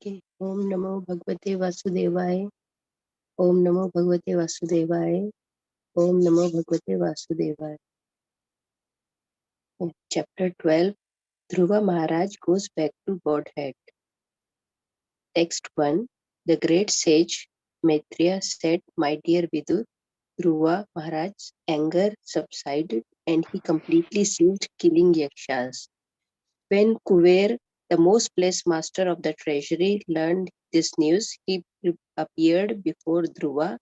Okay. Om Namo Bhagavate Vasudevaya. Om Namo Bhagavate Vasudevaya. Om Namo Bhagavate Vasudevaya. Chapter 12. Dhruva Maharaj goes back to Godhead. Text 1. The great sage Maitreya said, "My dear Vidur, Dhruva Maharaj's anger subsided and he completely ceased killing yakshas. When Kuver, the most blessed master of the treasury, learned this news, he appeared before Dhruva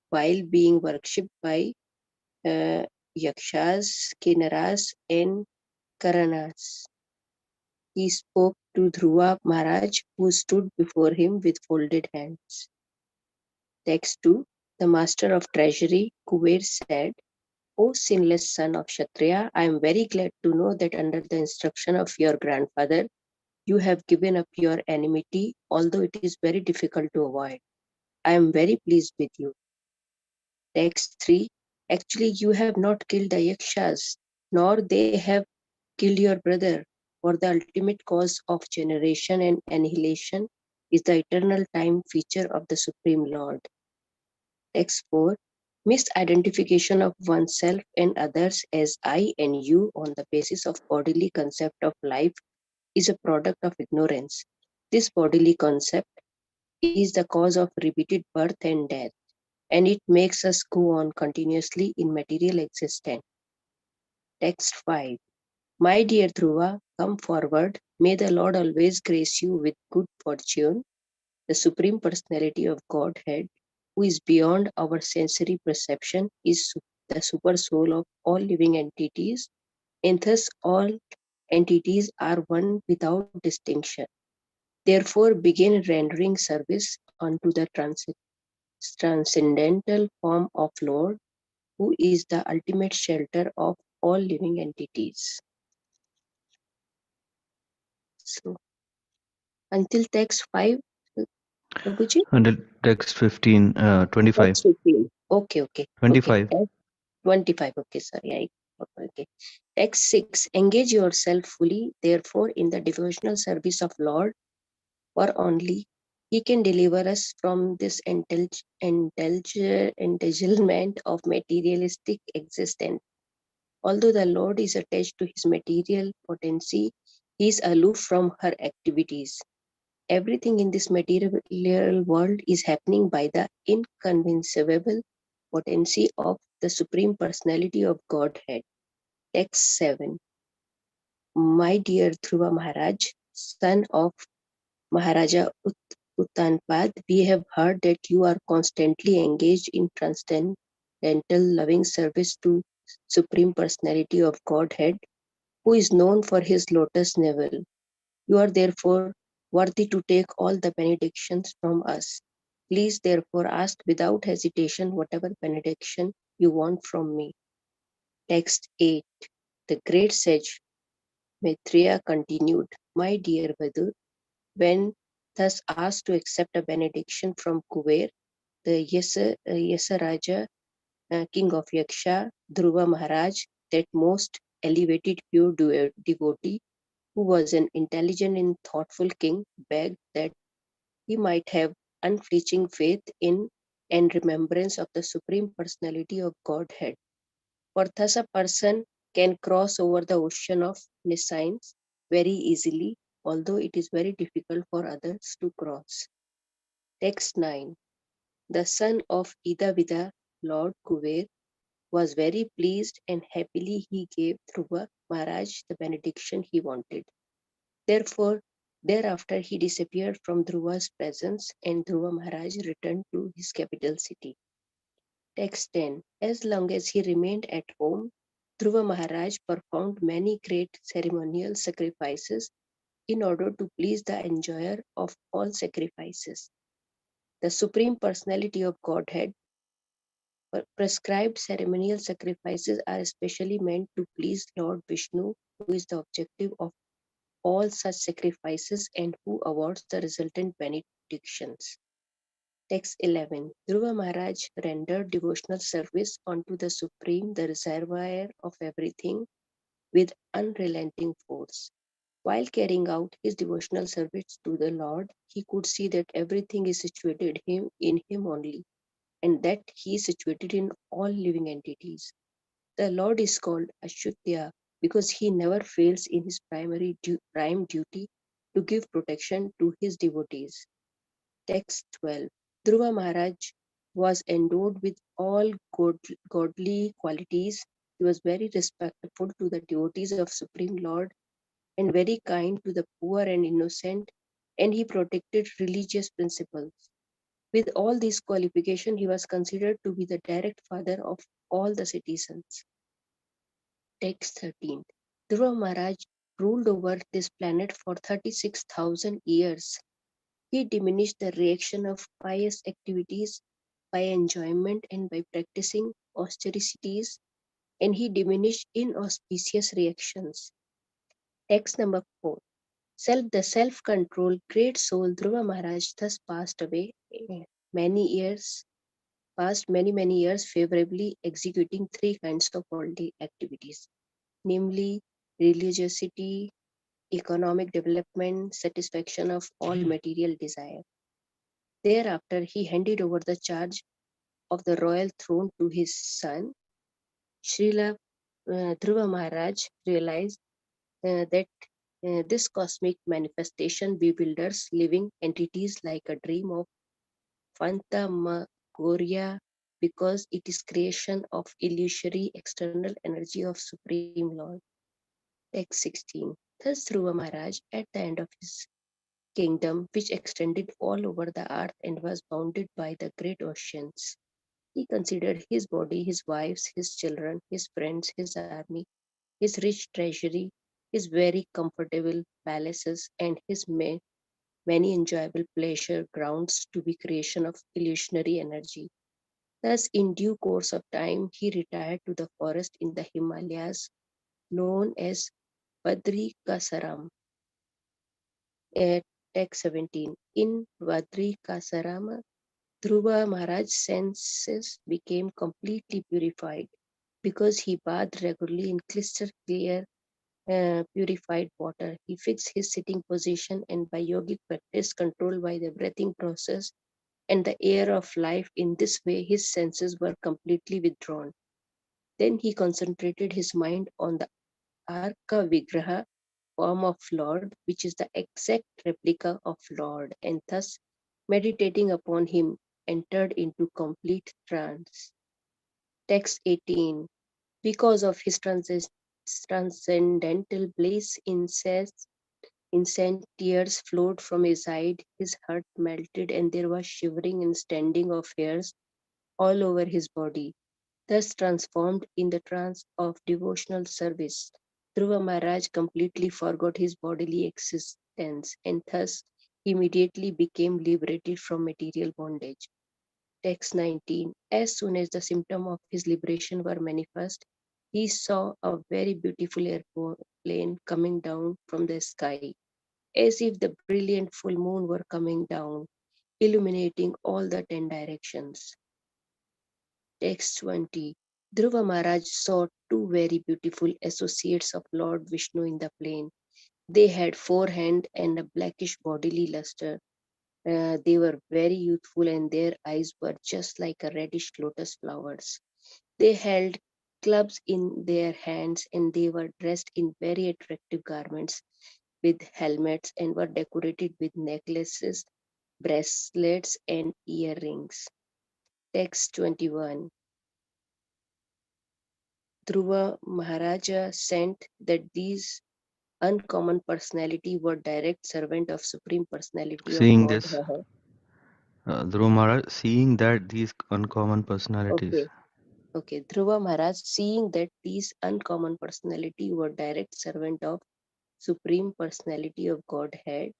while being worshipped by yakshas, kinnaras, and karanas. He spoke to Dhruva Maharaj, who stood before him with folded hands. Text 2. The master of treasury, Kuver, said, O sinless son of Kshatriya, I am very glad to know that under the instruction of your grandfather, you have given up your enmity, although it is very difficult to avoid. I am very pleased with you. Text 3. Actually, you have not killed the yakshas, nor they have killed your brother, for the ultimate cause of generation and annihilation is the eternal time feature of the Supreme Lord. Text 4. Misidentification of oneself and others as I and you on the basis of bodily concept of life is a product of ignorance. This bodily concept is the cause of repeated birth and death, and it makes us go on continuously in material existence. Text 5. My dear Dhruva, come forward. May the Lord always grace you with good fortune. The Supreme Personality of Godhead, who is beyond our sensory perception, is the super soul of all living entities, and thus all entities are one without distinction. Therefore, begin rendering service unto the transcendental form of Lord, who is the ultimate shelter of all living entities. So, until text 5, Prabhuji? Until text 15, 25. Text 15. Okay. 25. 25. Okay, sorry. Okay. Text 6. Engage yourself fully, therefore, in the devotional service of Lord, for only He can deliver us from this entanglement of materialistic existence. Although the Lord is attached to His material potency, He is aloof from her activities. Everything in this material world is happening by the inconceivable potency of the Supreme Personality of Godhead. Text 7. My dear Dhruva Maharaj, son of Mahārāja Uttanpad, we have heard that you are constantly engaged in transcendental loving service to Supreme Personality of Godhead, who is known for his lotus navel. You are therefore worthy to take all the benedictions from us. Please therefore ask without hesitation whatever benediction you want from me. Text 8. The great sage Maitreya continued, My dear Vadur, when thus asked to accept a benediction from Kuver, the Yasaraja, king of Yaksha, Dhruva Maharaj, that most elevated pure devotee, who was an intelligent and thoughtful king, begged that he might have unflinching faith in and remembrance of the Supreme Personality of Godhead. For thus a person can cross over the ocean of nescience very easily, although it is very difficult for others to cross. Text 9. The son of Idavida, Lord Kuver, was very pleased and happily he gave Dhruva Maharaj the benediction he wanted. Therefore, thereafter he disappeared from Dhruva's presence and Dhruva Maharaj returned to his capital city. Text 10. As long as he remained at home, Dhruva Maharaj performed many great ceremonial sacrifices in order to please the enjoyer of all sacrifices. The Supreme Personality of Godhead prescribed ceremonial sacrifices are especially meant to please Lord Vishnu, who is the objective of all such sacrifices and who awards the resultant benedictions. Text 11. Dhruva Maharaj rendered devotional service unto the Supreme, the reservoir of everything, with unrelenting force. While carrying out his devotional service to the Lord, he could see that everything is situated in him only, and that he is situated in all living entities. The Lord is called Ashyutya because he never fails in his prime duty to give protection to his devotees. Text 12. Dhruva Maharaj was endowed with all godly qualities. He was very respectful to the devotees of Supreme Lord and very kind to the poor and innocent, and he protected religious principles. With all these qualifications, he was considered to be the direct father of all the citizens. Text 13. Dhruva Maharaj ruled over this planet for 36,000 years. He diminished the reaction of pious activities by enjoyment and by practicing austerities, and he diminished inauspicious reactions. Text number 4. The self-controlled great soul Dhruva Maharaj thus passed away many years, passed many years favorably executing three kinds of worldly activities, namely religiosity, economic development, satisfaction of all material desire. Thereafter, he handed over the charge of the royal throne to his son. Srila Dhruva Maharaj realized that this cosmic manifestation bewilders living entities like a dream of phantasmagoria because it is creation of illusory external energy of Supreme Lord. Text 16. Thus Dhruva Maharaj, at the end of his kingdom, which extended all over the earth and was bounded by the great oceans, he considered his body, his wives, his children, his friends, his army, his rich treasury, his very comfortable palaces, and his many enjoyable pleasure grounds to be creation of illusionary energy. Thus, in due course of time, he retired to the forest in the Himalayas known as Badrikasaram. At text 17. In Badrikasaram, Dhruva Maharaj's senses became completely purified because he bathed regularly in crystal clear purified water. He fixed his sitting position and by yogic practice controlled by the breathing process and the air of life. In this way, his senses were completely withdrawn. Then he concentrated his mind on the Arka Vigraha form of Lord, which is the exact replica of Lord, and thus meditating upon him entered into complete trance. Text 18. Because of his transcendental bliss, incessant tears flowed from his eyes, his heart melted, and there was shivering and standing of hairs all over his body. Thus transformed in the trance of devotional service, Dhruva Maharaj completely forgot his bodily existence and thus immediately became liberated from material bondage. Text 19. As soon as the symptoms of his liberation were manifest, he saw a very beautiful airplane coming down from the sky, as if the brilliant full moon were coming down, illuminating all the 10 directions. Text 20. Dhruva Maharaj saw two very beautiful associates of Lord Vishnu in the plain. They had four hands and a blackish bodily luster. They were very youthful and their eyes were just like a reddish lotus flowers. They held clubs in their hands and they were dressed in very attractive garments with helmets and were decorated with necklaces, bracelets, and earrings. Text 21. Dhruva Maharaja sent that these uncommon personality were direct servant of Supreme Personality of Seeing this, Godhead. Dhruva Maharaj, seeing that these uncommon Okay, personalities, okay. Dhruva Maharaj, seeing that these uncommon personality were direct servant of Supreme Personality of Godhead,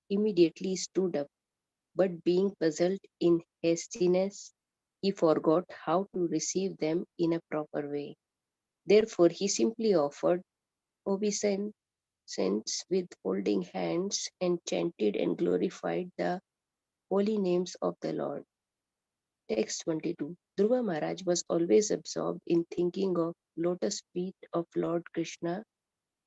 immediately stood up, but being puzzled in hastiness, he forgot how to receive them in a proper way. Therefore, he simply offered obeisance with folding hands and chanted and glorified the holy names of the Lord. Text 22. Dhruva Maharaj was always absorbed in thinking of lotus feet of Lord Krishna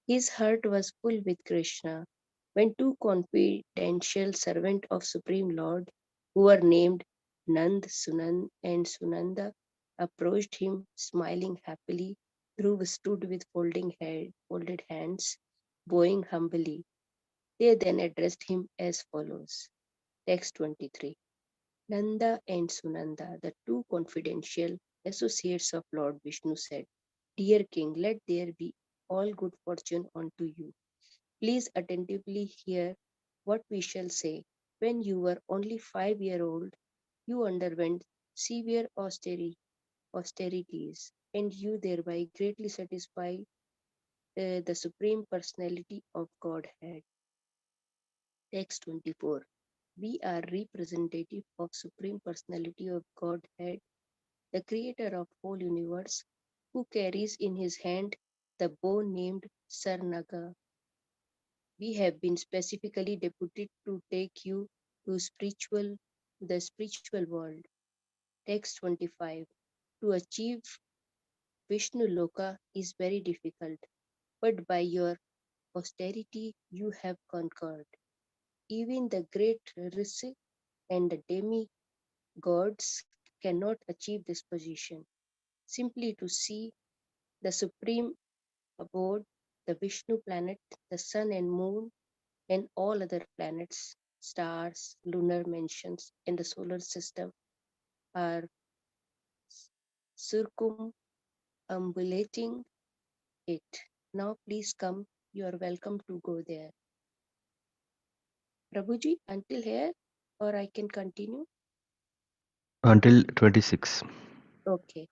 His heart was full with Krishna. When two confidential servants of Supreme Lord, who were named Nand Sunan and Sunanda, approached him, smiling happily, Dhruva stood with folded hands, bowing humbly. They then addressed him as follows. Text 23. Nanda and Sunanda, the two confidential associates of Lord Vishnu, said, Dear King, let there be all good fortune unto you. Please attentively hear what we shall say. When you were only 5 years old, you underwent severe austerities, and you thereby greatly satisfied the Supreme Personality of Godhead. Text 24. We are representative of Supreme Personality of Godhead, the creator of whole universe, who carries in his hand the bow named Sarnaga. We have been specifically deputed to take you to the spiritual world. Text 25. To achieve Vishnu Loka is very difficult, but by your austerity you have conquered. Even the great Rishi and the demigods cannot achieve this position. Simply to see the supreme abode, the Vishnu planet, the sun and moon, and all other planets, stars, lunar mansions, and the solar system are circumambulating it. Now please come. You are welcome to go there. Prabhuji, until here, or I can continue? Until 26. Okay.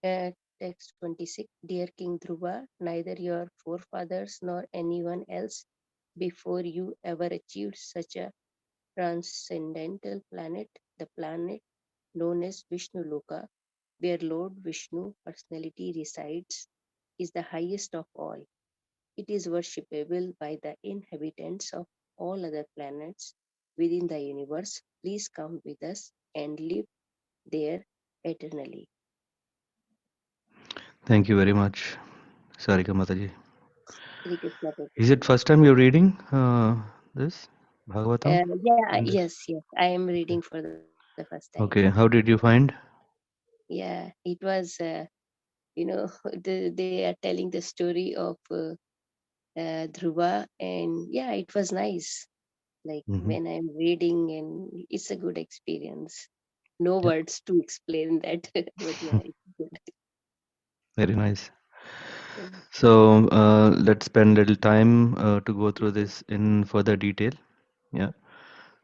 Text 26. Dear King Dhruva, neither your forefathers nor anyone else before you ever achieved such a transcendental planet, the planet known as Vishnu Loka, where Lord Vishnu personality resides, is the highest of all. It is worshipable by the inhabitants of all other planets within the universe. Please come with us and live there eternally. Thank you very much, Sarika Mataji. Sri Krishna Is it Prabhuji. first time you're reading this Bhagavatam? Yeah, In this? yes, I am Okay. reading for the first time. Okay. How did you find? Yeah, it was, they are telling the story of Dhruva, and yeah, it was nice. Like Hmm. when I'm reading, and it's a good experience. No Yeah. words to explain that, but yeah, it's good. Very nice. Mm. So let's spend a little time to go through this in further detail. Yeah.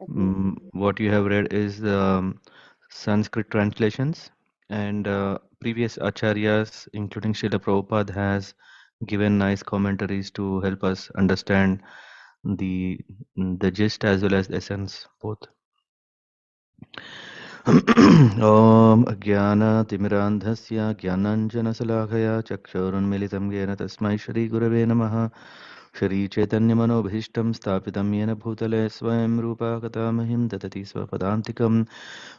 Okay. What you have read is Sanskrit translations, and previous acharyas, including Srila Prabhupada, has given nice commentaries to help us understand the the gist as well as the essence both. ॐ अज्ञानतिमिरान्धस्य ज्ञानाञ्जनशलाखया चक्षुरुन्मिलितं येन तस्मै श्रीगुरवे नमः श्रीचैतन्यमनोभीष्टं स्थापितं येन भूतले स्वयं रूपा कथा महीं ददति स्वपदान्तिकं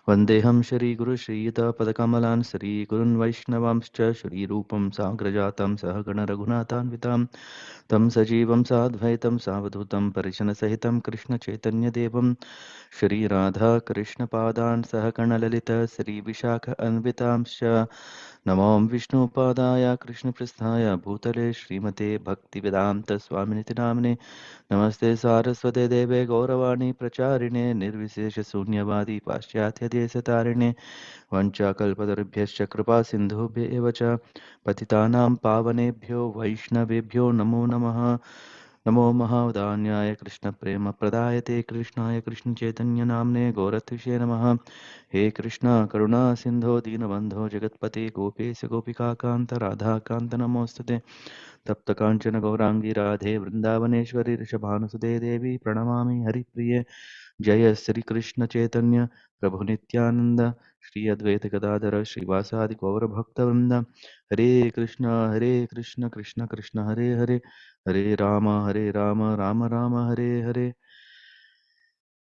वन्देऽहं श्रीगुरुश्रीयुतपदकमलान् श्रीगुरुन् वैष्णवांश्च श्रीरूपं साग्रजातं सहगणरघुनाथान्वितां तं सजीवं साद्वैतं सावधूतं परिजनसहितं कृष्णचैतन्यदेवं श्रीराधाकृष्णपादान् सह कणललित श्रीविशाख अन्वितांश्च नमो विष्णुपादाय कृष्णप्रस्थाय भूतले श्रीमते भक्तिवेदान्तस्वामिनिति नाम्ने नमस्ते सारस्वते देवे गौरवाणी प्रचारिणे निर्विशेषशून्यवादी पाश्चात्यदेशतारिणे वञ्चाकल्पतरुभ्यश्च कृपा सिन्धुभ्य एव च पतितानां पावनेभ्यो वैष्णवेभ्यो नमो नमः नमो महावदान्याय कृष्णप्रेमप्रदायते कृष्णाय कृष्णचैतन्यनाम्ने गौरत्विषे नमः हे कृष्ण करुणा सिन्धो दीनबन्धो जगत्पते गोपेश गोपिकान्त राधाकान्त नमोऽस्तुते तप्तकाञ्चन गौराङ्गी राधे वृन्दावनेश्वरि ऋषभानुसुते देवी प्रणमामि हरिप्रिये जय श्री कृष्ण चैतन्य प्रभु नित्यानंद श्री अद्वैत गदाधर श्रीवासादि गौर भक्तवृंद हरे कृष्ण कृष्ण कृष्ण हरे हरे हरे राम राम राम हरे हरे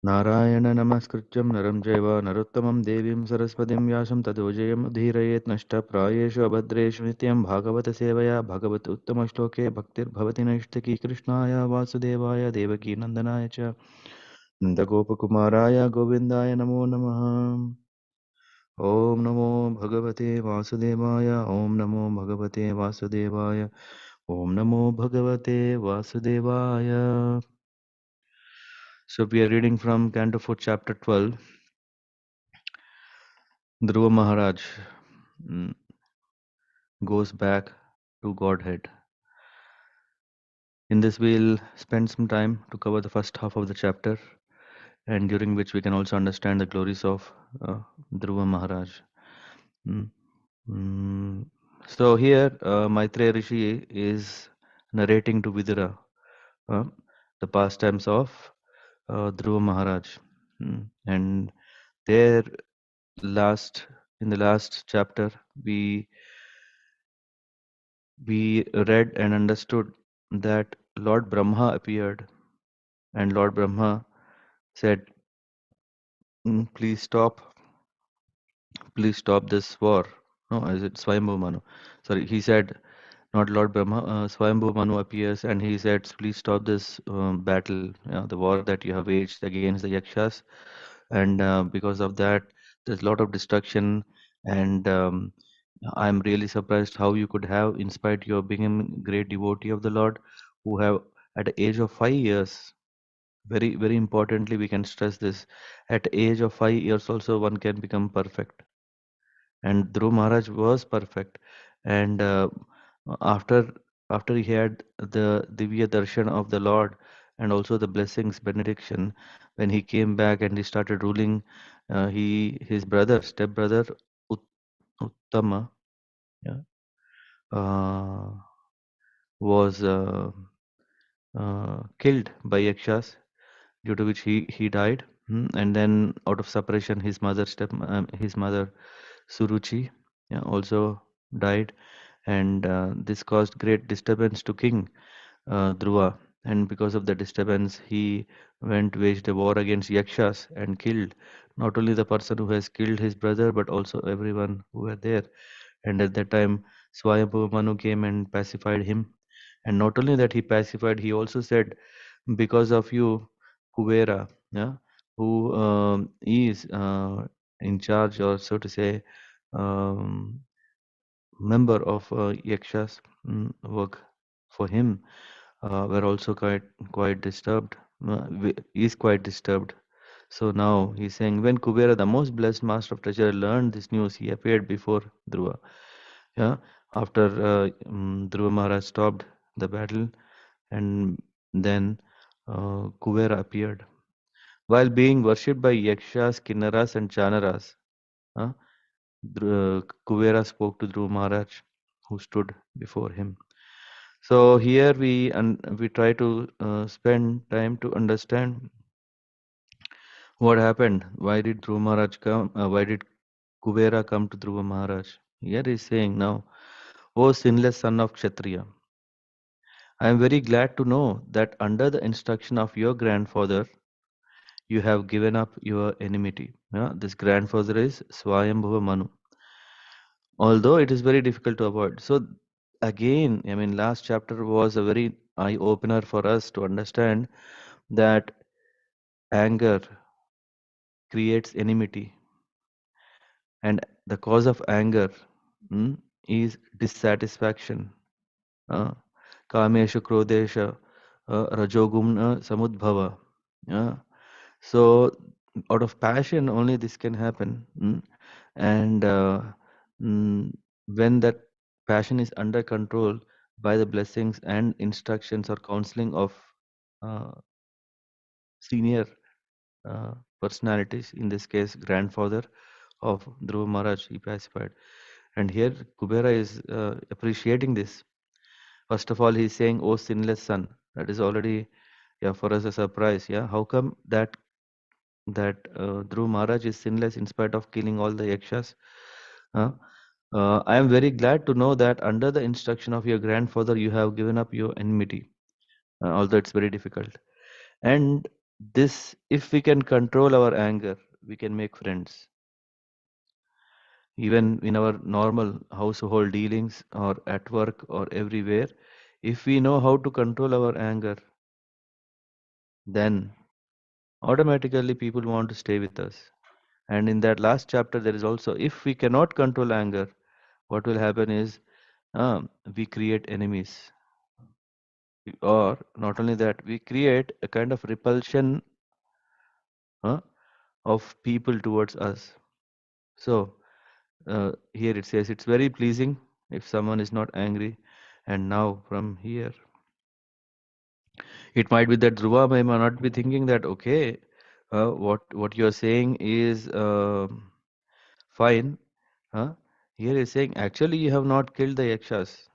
नारायण नमस्कृत्यं नरं चैव नरोत्तमं देवीं सरस्वतीं व्यासं ततो जयमुदीरयेत् नष्टप्रायेषु अभद्रेषु नित्यं भागवतसेवया भगवत उत्तमश्लोके भक्तिर्भवति नैष्टिकी कृष्णाय वासुदेवाय देवकीनन्दनाय च नन्दगोपकुमाराय गोविन्दाय नमो नमः। ॐ नमो भगवते वासुदेवाय ॐ नमो भगवते वासुदेवाय ॐ नमो भगवते वासुदेवाय। So we are reading from Canto 4, Chapter 12. Dhruva Maharaj mm, goes back to Godhead. In this, we'll spend some time to cover the first half of the chapter, and during which we can also understand the glories of Dhruva Maharaj. Mm, So here, Maitreya Rishi is narrating to Vidura uh, the pastimes of Dhruva Maharaj, and there, in the last chapter, we read and understood that Lord Brahma appeared, and Lord Brahma said, please stop this war." No, is it Swayambhu Manu? Sorry, he said, not Lord Brahma. Swayambhu Manu appears and he said, "Please stop this battle, the war that you have waged against the Yakshas." And because of that, there's a lot of destruction. And I'm really surprised how you could have, in spite you being a great devotee of the Lord, who have at the age of 5 years, very, very importantly, we can stress this, at the age of 5 years also one can become perfect. And Dhruv Maharaj was perfect. And after after he had the Divya Darshan of the Lord and also the blessings, benediction, when he came back and he started ruling, his step brother Uttama, yeah, uh, was killed by Yakshas, due to which he died. And then out of separation, his mother Suruchi, yeah, also died, and this caused great disturbance to King Dhruva. And because of the disturbance, he waged a war against Yakshas and killed not only the person who has killed his brother, but also everyone who were there. And at that time, Swayambhu Manu came and pacified him. And not only that, he pacified, he also said, "Because of you, Kuvera, yeah, who is in charge, or so to say, um, member of Yakshas, work for him, were also quite disturbed. Is quite disturbed. So now he's saying, when Kubera, the most blessed master of treasure, learned this news, he appeared before Dhruva. Yeah, after Dhruva Maharaj stopped the battle, and then Kuvera appeared. While being worshipped by Yakshas, Kinnaras, and Chanaras, uh, Kuvera spoke to Dhruva Maharaj, who stood before him. So here we try to spend time to understand what happened. Why did Dhruva Maharaj come? Why did Kuvera come to Dhruva Maharaj? Here he is saying now, "O sinless son of Kshatriya, I am very glad to know that under the instruction of your grandfather, you have given up your enmity." Yeah, this grandfather is Swayambhuva Manu. Although it is very difficult to avoid. So again, I mean, last chapter was a very eye opener for us to understand that anger creates enmity, and the cause of anger is dissatisfaction. Uh, Kamesha Krodesha Rajogumna Samudbhava. Yeah. So out of passion only this can happen. And when that passion is under control by the blessings and instructions or counseling of uh, senior personalities, in this case grandfather of Dhruva Maharaj, he pacified. And here Kubera is appreciating this. First of all, he's saying, "Oh sinless son." That is already, yeah, for us a surprise. Yeah, how come that Dhruv Maharaj is sinless in spite of killing all the yakshas? Huh? I am very glad to know that under the instruction of your grandfather, you have given up your enmity, although it's very difficult. And This, if we can control our anger, we can make friends. Even in our normal household dealings or at work or everywhere, if we know how to control our anger, then automatically people want to stay with us. And in that last chapter, there is also, if we cannot control anger, what will happen is we create enemies. Or not only that, we create a kind of repulsion uh, of people towards us. So here it says it's very pleasing if someone is not angry. And now from here, it might be that Dhruva may not be thinking that, okay, what you're saying is fine. Huh? Here is saying, actually, you have not killed the Yakshas.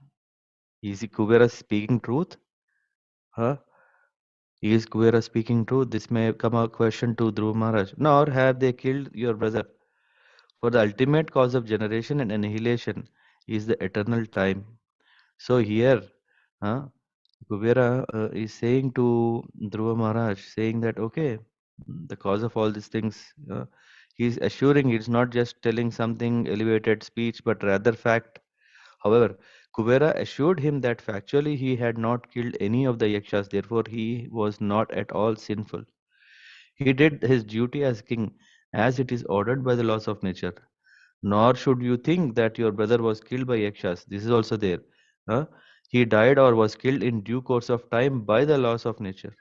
Is Kubera speaking truth? Huh? Is Kubera speaking truth? This may come a question to Dhruva Maharaj. Nor have they killed your brother. For the ultimate cause of generation and annihilation is the eternal time. So here, uh, Kubera is saying to Dhruva Maharaj, saying that, okay, the cause of all these things, he's assuring it's not just telling something elevated speech, but rather fact. However, Kubera assured him that factually he had not killed any of the yakshas, therefore he was not at all sinful. He did his duty as king, as it is ordered by the laws of nature. Nor should you think that your brother was killed by yakshas. This is also there. Huh? He died or was killed in due course of time by the laws of nature.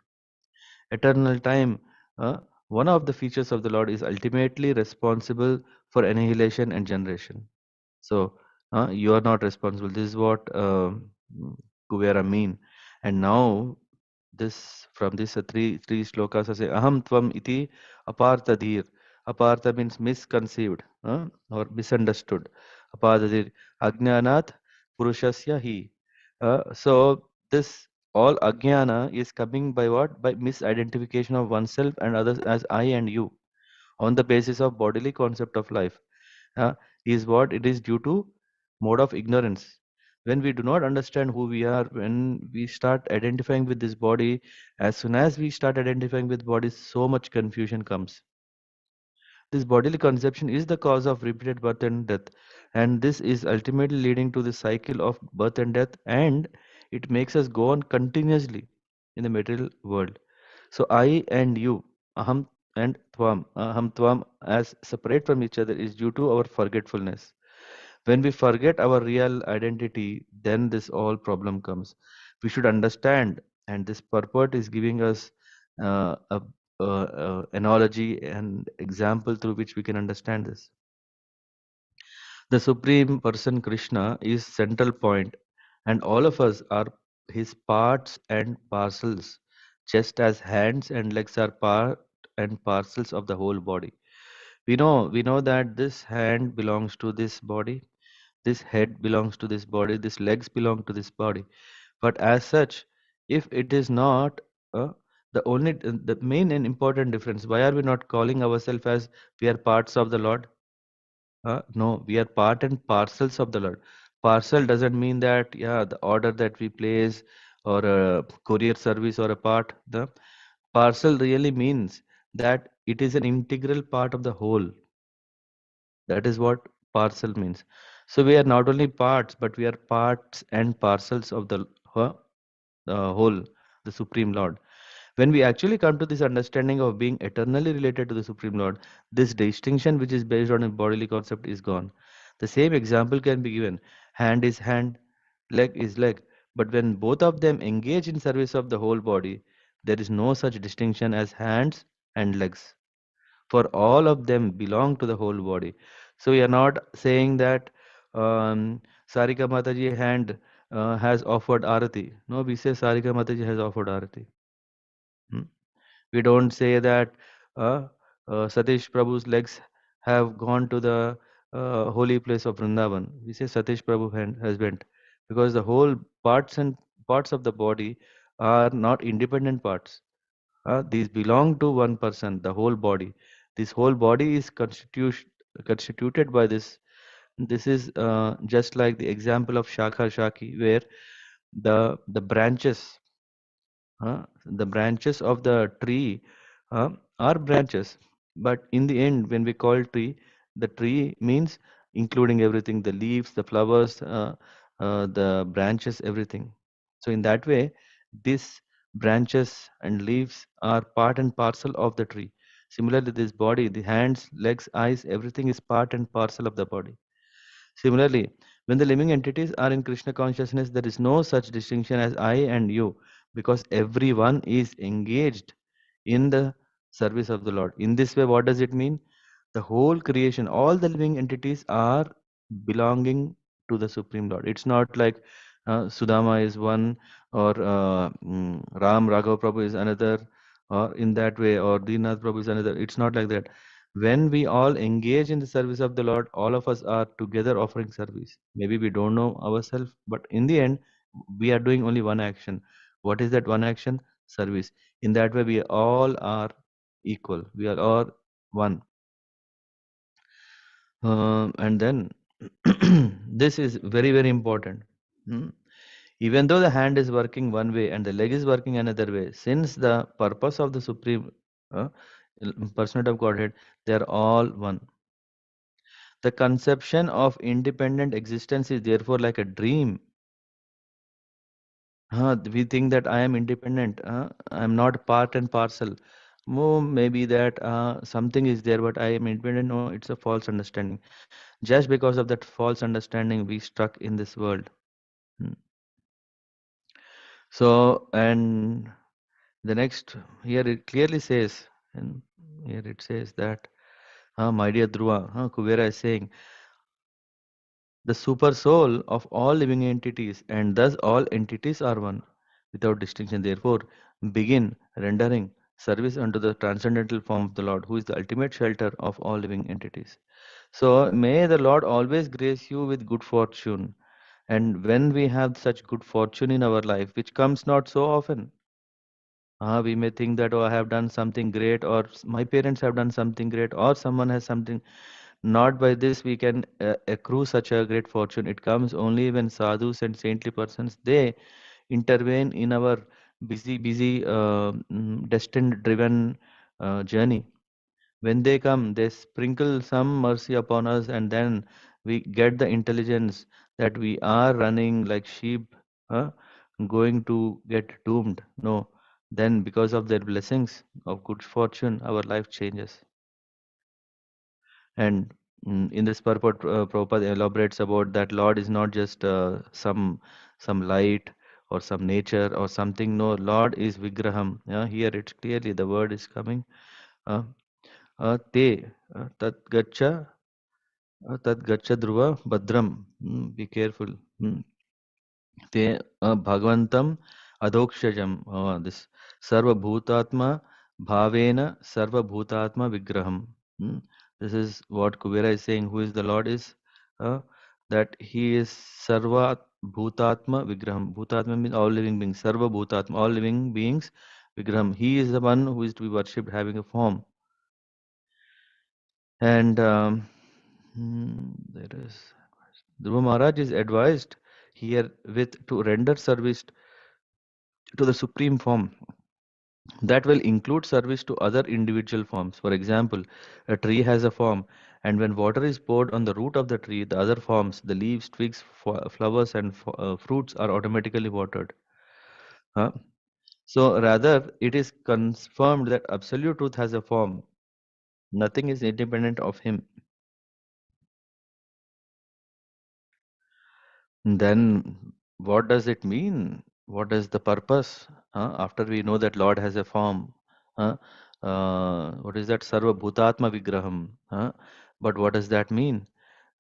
Eternal time, uh, one of the features of the Lord, is ultimately responsible for annihilation and generation. So you are not responsible. This is what Kuvera mean. And now this from this three slokas are saying aham tvam iti apartha dhir. Apartha means misconceived or misunderstood. Apartha dhir ajnanat purushasya hi. So this all ajnana is coming by what? By misidentification of oneself and others as I and you on the basis of bodily concept of life. uh, is what it is due to mode of ignorance. When we do not understand who we are, when we start identifying with this body, as soon as we start identifying with body, so much confusion comes. This bodily conception is the cause of repeated birth and death, and this is ultimately leading to the cycle of birth and death, and it makes us go on continuously in the material world. So I and you, aham and aham tvam, as separate from each other, is due to our forgetfulness. When we forget our real identity, then this all problem comes. We should understand, and this purport is giving us a analogy and example through which we can understand this. The Supreme Person Krishna is central point, and all of us are his parts and parcels, just as hands and legs are part and parcels of the whole body. We know that this hand belongs to this body, this head belongs to this body, this legs belong to this body. But as such, if it is not the main and important difference, why are we not calling ourselves as we are parts of the Lord? No, we are part and parcels of the Lord. Parcel doesn't mean that, yeah, the order that we place or a courier service or a part. The parcel really means that it is an integral part of the whole. That is what parcel means. So we are not only parts, but we are parts and parcels of the whole, the Supreme Lord. When we actually come to this understanding of being eternally related to the Supreme Lord, this distinction which is based on a bodily concept is gone. The same example can be given. Hand is hand, leg is leg. But when both of them engage in service of the whole body, there is no such distinction as hands and legs, for all of them belong to the whole body. So we are not saying that Sarika Mataji hand has offered arati. No, we say Sarika Mataji has offered arati. Hmm? We don't say that Satish Prabhu's legs have gone to the holy place of Vrindavan. We say Satish Prabhu hand has went, because the whole parts of the body are not independent parts. These belong to one person, the whole body. This whole body is constituted by this. This is just like the example of Shakha Shaki, where the branches of the tree are branches. But in the end, when we call tree, the tree means including everything, the leaves, the flowers, the branches, everything. So in that way, these branches and leaves are part and parcel of the tree. Similarly, this body, the hands, legs, eyes, everything is part and parcel of the body. Similarly, when the living entities are in Krishna consciousness, there is no such distinction as I and you, because everyone is engaged in the service of the Lord. In this way, what does it mean? The whole creation, all the living entities are belonging to the Supreme Lord. It's not like Sudama is one, or Ram Raghav Prabhu is another, or in that way, or Dinath Prabhu is another. It's not like that. When we all engage in the service of the Lord, all of us are together offering service. Maybe we don't know ourselves, but in the end, we are doing only one action. What is that one action? Service. In that way, we all are equal. We are all one. And then this is very, very important. Hmm. Even though the hand is working one way and the leg is working another way, since the purpose of the Supreme uh, Personality of Godhead, they are all one. The conception of independent existence is therefore like a dream. We think that I am independent. I am not part and parcel. Maybe that something is there, but I am independent. No, it's a false understanding. Just because of that false understanding, we stuck in this world. Hmm. So, and the next here it clearly says, and here it says that, my dear Dhruva, Kuvera is saying, the super soul of all living entities, and thus all entities are one, without distinction. Therefore, begin rendering service unto the transcendental form of the Lord, who is the ultimate shelter of all living entities. So, may the Lord always grace you with good fortune. And when we have such good fortune in our life, which comes not so often, we may think that, oh, I have done something great, or my parents have done something great, or someone has something. Not by this we can accrue such a great fortune. It comes only when sadhus and saintly persons, they intervene in our busy, destined driven journey. When they come, they sprinkle some mercy upon us, and then we get the intelligence that we are running like sheep, uh, going to get doomed. No, then because of their blessings of good fortune, our life changes. And in this purport, Prabhupada elaborates about that Lord is not just some light or some nature or something. No, Lord is Vigraham. Yeah, here it's clearly the word is coming. Uh, Te tat gacha Dhruva Badram. Be careful. Te Bhagwantam Adokshajam. This Sarva Bhutatma Bhavena Sarva Bhutatma Vigraham. This is what Kubera is saying. Who is the Lord is? Uh, that he is Sarva Bhutatma Vigraham. Bhutatma means all living beings. Sarva Bhutatma, all living beings Vigraham. He is the one who is to be worshipped having a form. And there is Dhruva Maharaj is advised here with to render service to the supreme form. That will include service to other individual forms. For example, a tree has a form, and when water is poured on the root of the tree, the other forms, the leaves, twigs, flowers, and fruits are automatically watered. Huh? So, rather, it is confirmed that Absolute Truth has a form. Nothing is independent of Him. Then, what does it mean? What is the purpose? After we know that Lord has a form, huh? What is that? Sarva Bhutatma Vigraham. But what does that mean?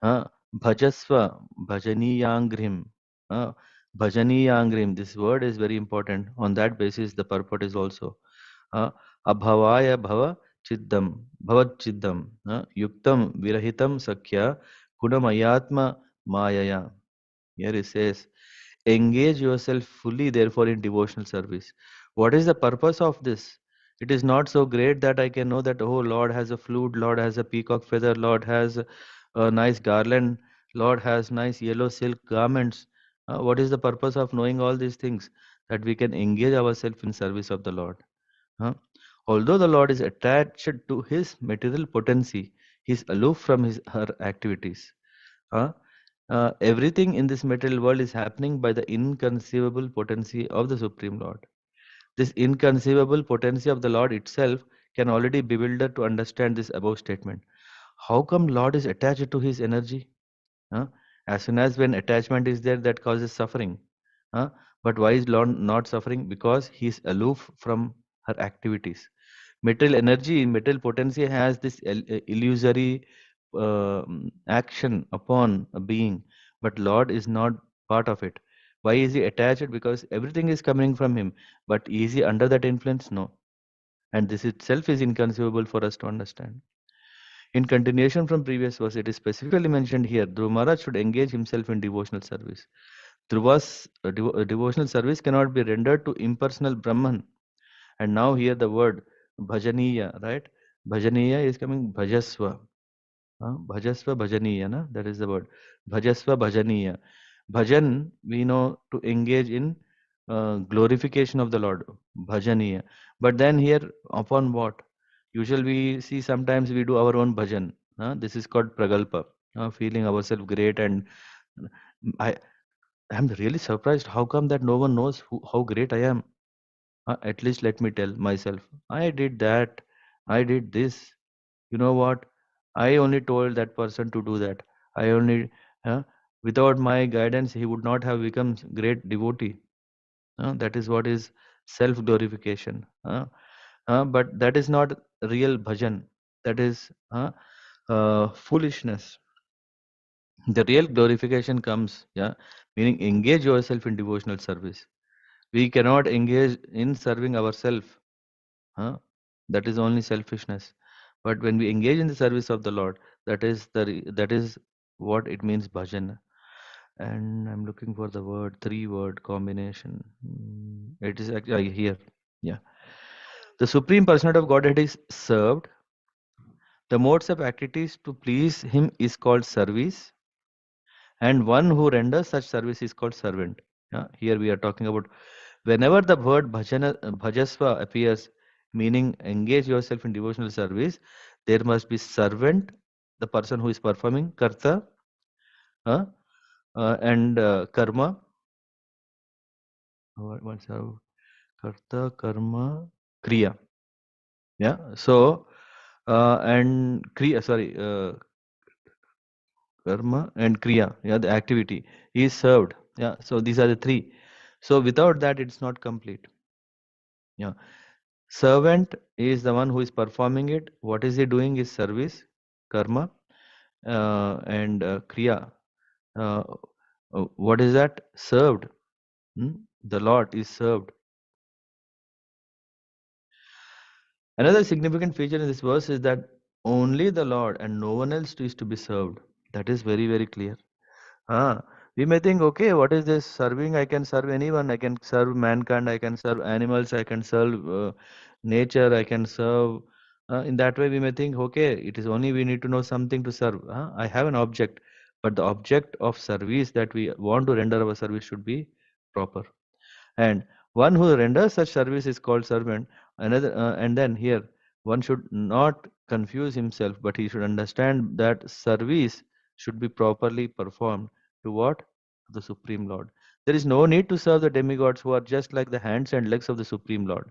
Bhajasva, Bhajaniyangrim. Uh, Bhajaniyangrim. This word is very important. On that basis, the purport is also Abhavaya Bhava Chiddam, Bhavat Chiddam, Yuktam Virahitam Sakya, Gunamayatma Mayaya. Here it says, engage yourself fully, therefore, in devotional service. What is the purpose of this? It is not so great that I can know that, oh, Lord has a flute, Lord has a peacock feather, Lord has a nice garland, Lord has nice yellow silk garments. What is the purpose of knowing all these things? That we can engage ourselves in service of the Lord. Huh? Although the Lord is attached to his material potency, he is aloof from her activities. Huh? Everything in this material world is happening by the inconceivable potency of the Supreme Lord. This inconceivable potency of the Lord itself can already bewilder to understand this above statement. How come Lord is attached to his energy? Huh? As soon as when attachment is there, that causes suffering. Huh? But why is Lord not suffering? Because he is aloof from her activities. Material energy, material potency has this illusory action upon a being, but Lord is not part of it. Why is he attached? Because everything is coming from him, but is he under that influence? No. And this itself is inconceivable for us to understand. In continuation from previous verse, it is specifically mentioned here, Dhruva Maharaj should engage himself in devotional service. Dhruva's devotional service cannot be rendered to impersonal Brahman. And now here the word bhajaniya, right? Bhajaniya is coming bhajasva. Bhajasva bhajaniya, na? That is the word. Bhajasva bhajaniya. Bhajan, we know to engage in glorification of the Lord. Bhajaniya. But then here, upon what? Usually we see sometimes we do our own bhajan. This is called pragalpa. Feeling ourselves great, and I am really surprised. How come that no one knows how great I am? At least let me tell myself, I did that, I did this. You know what? I only told that person to do that. I only, uh, without my guidance, he would not have become great devotee. That is what is self glorification. But that is not real bhajan. That is foolishness. The real glorification comes, meaning engage yourself in devotional service. We cannot engage in serving ourselves. That is only selfishness. But when we engage in the service of the Lord, that is what it means bhajan. And I'm looking for the word, three-word combination. It is actually here. Yeah. The Supreme Personality of Godhead is served. The modes of activities to please Him is called service, and one who renders such service is called servant. Here we are talking about whenever the word bhajasva appears, meaning engage yourself in devotional service, there must be servant, the person who is performing karta, and karma. What's how karta, karma, kriya? Yeah. So and kriya, sorry, karma and kriya. Yeah, the activity is served. Yeah. So these are the three. So without that, it's not complete. Yeah. Servant is the one who is performing it. What is he doing is service, karma, and kriya. Uh, what is that? Served. The Lord is served. Another significant feature in this verse is that only the Lord and no one else is to be served. That is very, very clear. We may think, okay, what is this serving? I can serve anyone. I can serve mankind. I can serve animals. I can serve nature. I can serve. In that way, we may think, okay, it is only we need to know something to serve. I have an object, but the object of service that we want to render our service should be proper. And one who renders such service is called servant. And then here, one should not confuse himself, but he should understand that service should be properly performed to what? To the Supreme Lord. There is no need to serve the demigods who are just like the hands and legs of the Supreme Lord.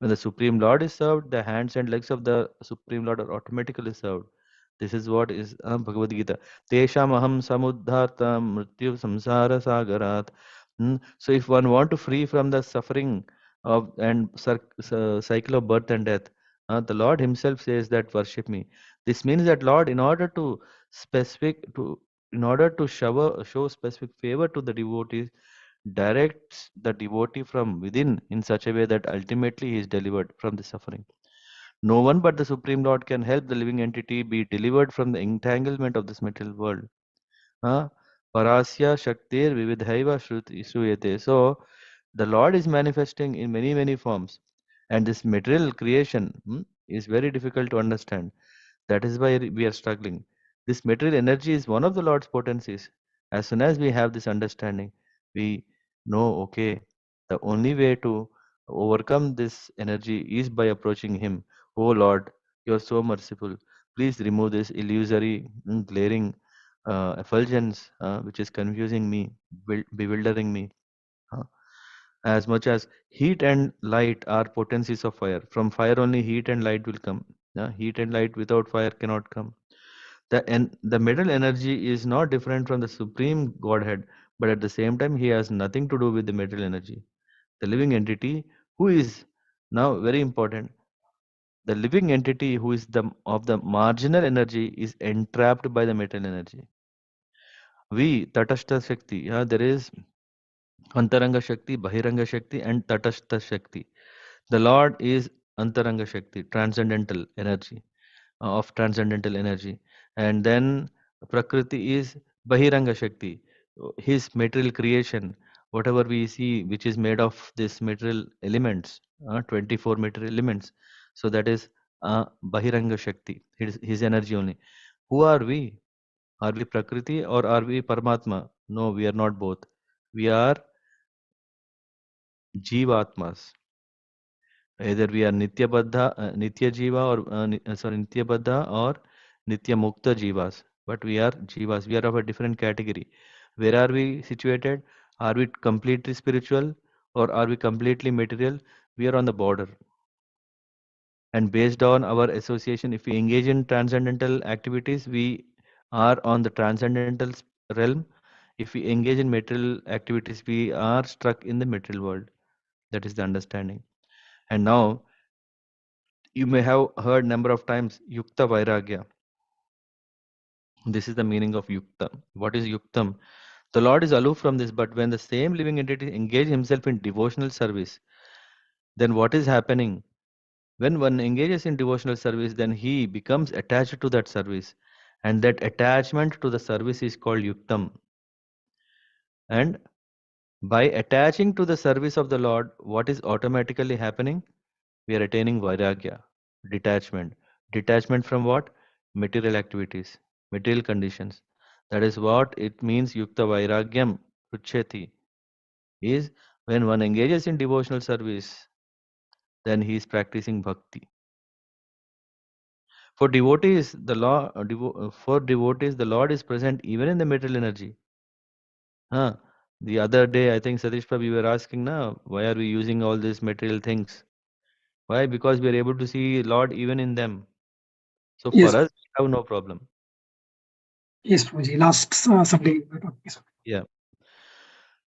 When the Supreme Lord is served, the hands and legs of the Supreme Lord are automatically served. This is what is Bhagavad Gita. Tesham aham samudharta mrityu samsara sagarat. So if one want to free from the suffering of and cycle of birth and death, the Lord Himself says that worship me. This means that Lord, in order to show specific favor to the devotees, directs the devotee from within in such a way that ultimately he is delivered from the suffering. No one but the Supreme Lord can help the living entity be delivered from the entanglement of this material world. Parasya Shaktir Vividhaiva Shruyate. So the Lord is manifesting in many, many forms. And this material creation is very difficult to understand. That is why we are struggling. This material energy is one of the Lord's potencies. As soon as we have this understanding, we know, okay, the only way to overcome this energy is by approaching Him. Oh Lord, you are so merciful. Please remove this illusory, glaring effulgence which is confusing me, bewildering me. uh, as much as heat and light are potencies of fire. From fire only heat and light will come. Heat and light without fire cannot come. The middle energy is not different from the supreme Godhead, but at the same time, he has nothing to do with the material energy. The living entity, who is now very important, the living entity who is the of the marginal energy is entrapped by the material energy. We, Tatashta Shakti, there is Antaranga Shakti, Bahiranga Shakti, and Tatashta Shakti. The Lord is Antaranga Shakti, transcendental energy, of transcendental energy. And then Prakriti is Bahiranga Shakti, his material creation, whatever we see, which is made of this material elements, 24 material elements. So that is Bahiranga Shakti, his energy only. Who are we? Are we Prakriti or are we Paramatma? No, we are not both. We are Jivatmas. Either we are Nitya Jiva or Nitya Baddha or Nitya Mukta Jivas. But we are Jivas. We are of a different category. Where are we situated? Are we completely spiritual or are we completely material? We are on the border. And based on our association, if we engage in transcendental activities, we are on the transcendental realm. If we engage in material activities, we are struck in the material world. That is the understanding. And now you may have heard number of times Yukta Vairagya. This is the meaning of Yukta. What is Yuktam? The Lord is aloof from this, but when the same living entity engage himself in devotional service, then what is happening? When one engages in devotional service, then he becomes attached to that service. And that attachment to the service is called Yuktam. And by attaching to the service of the Lord, what is automatically happening? We are attaining Vairagya, detachment. Detachment from what? Material activities, material conditions. That is what it means Yukta Vairagyam Rucheti is when one engages in devotional service, then he is practicing bhakti. For devotees, the Lord is present even in the material energy. Huh? The other day, I think Satish Prabhu, you were asking, now, why are we using all these material things? Why? Because we are able to see Lord even in them. So for Yes, us, we have no problem. yes, Prabhuji. Last Sunday. Yes. Yeah.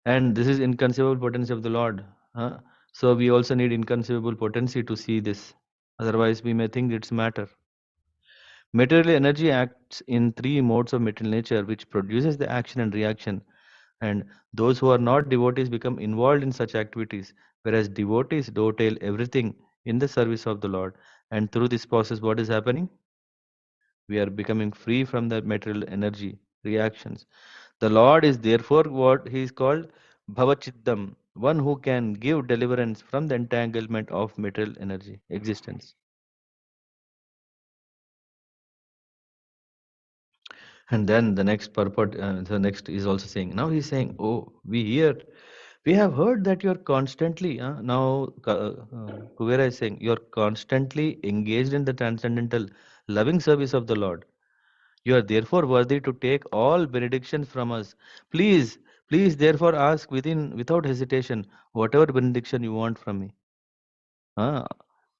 And this is inconceivable potency of the Lord. Huh? So we also need inconceivable potency to see this. Otherwise, we may think it's matter. Material energy acts in three modes of material nature, which produces the action and reaction. And those who are not devotees become involved in such activities, whereas devotees dovetail everything in the service of the Lord. And through this process, what is happening? We are becoming free from the material energy reactions. The Lord is therefore what he is called Bhavachiddam, one who can give deliverance from the entanglement of material energy existence. And then the next purport, the next is also saying, now he's saying, oh, we have heard that you're constantly, Kuvera is saying, you're constantly engaged in the transcendental loving service of the Lord. You are therefore worthy to take all benedictions from us. Please, please, therefore ask without hesitation whatever benediction you want from me. Ah,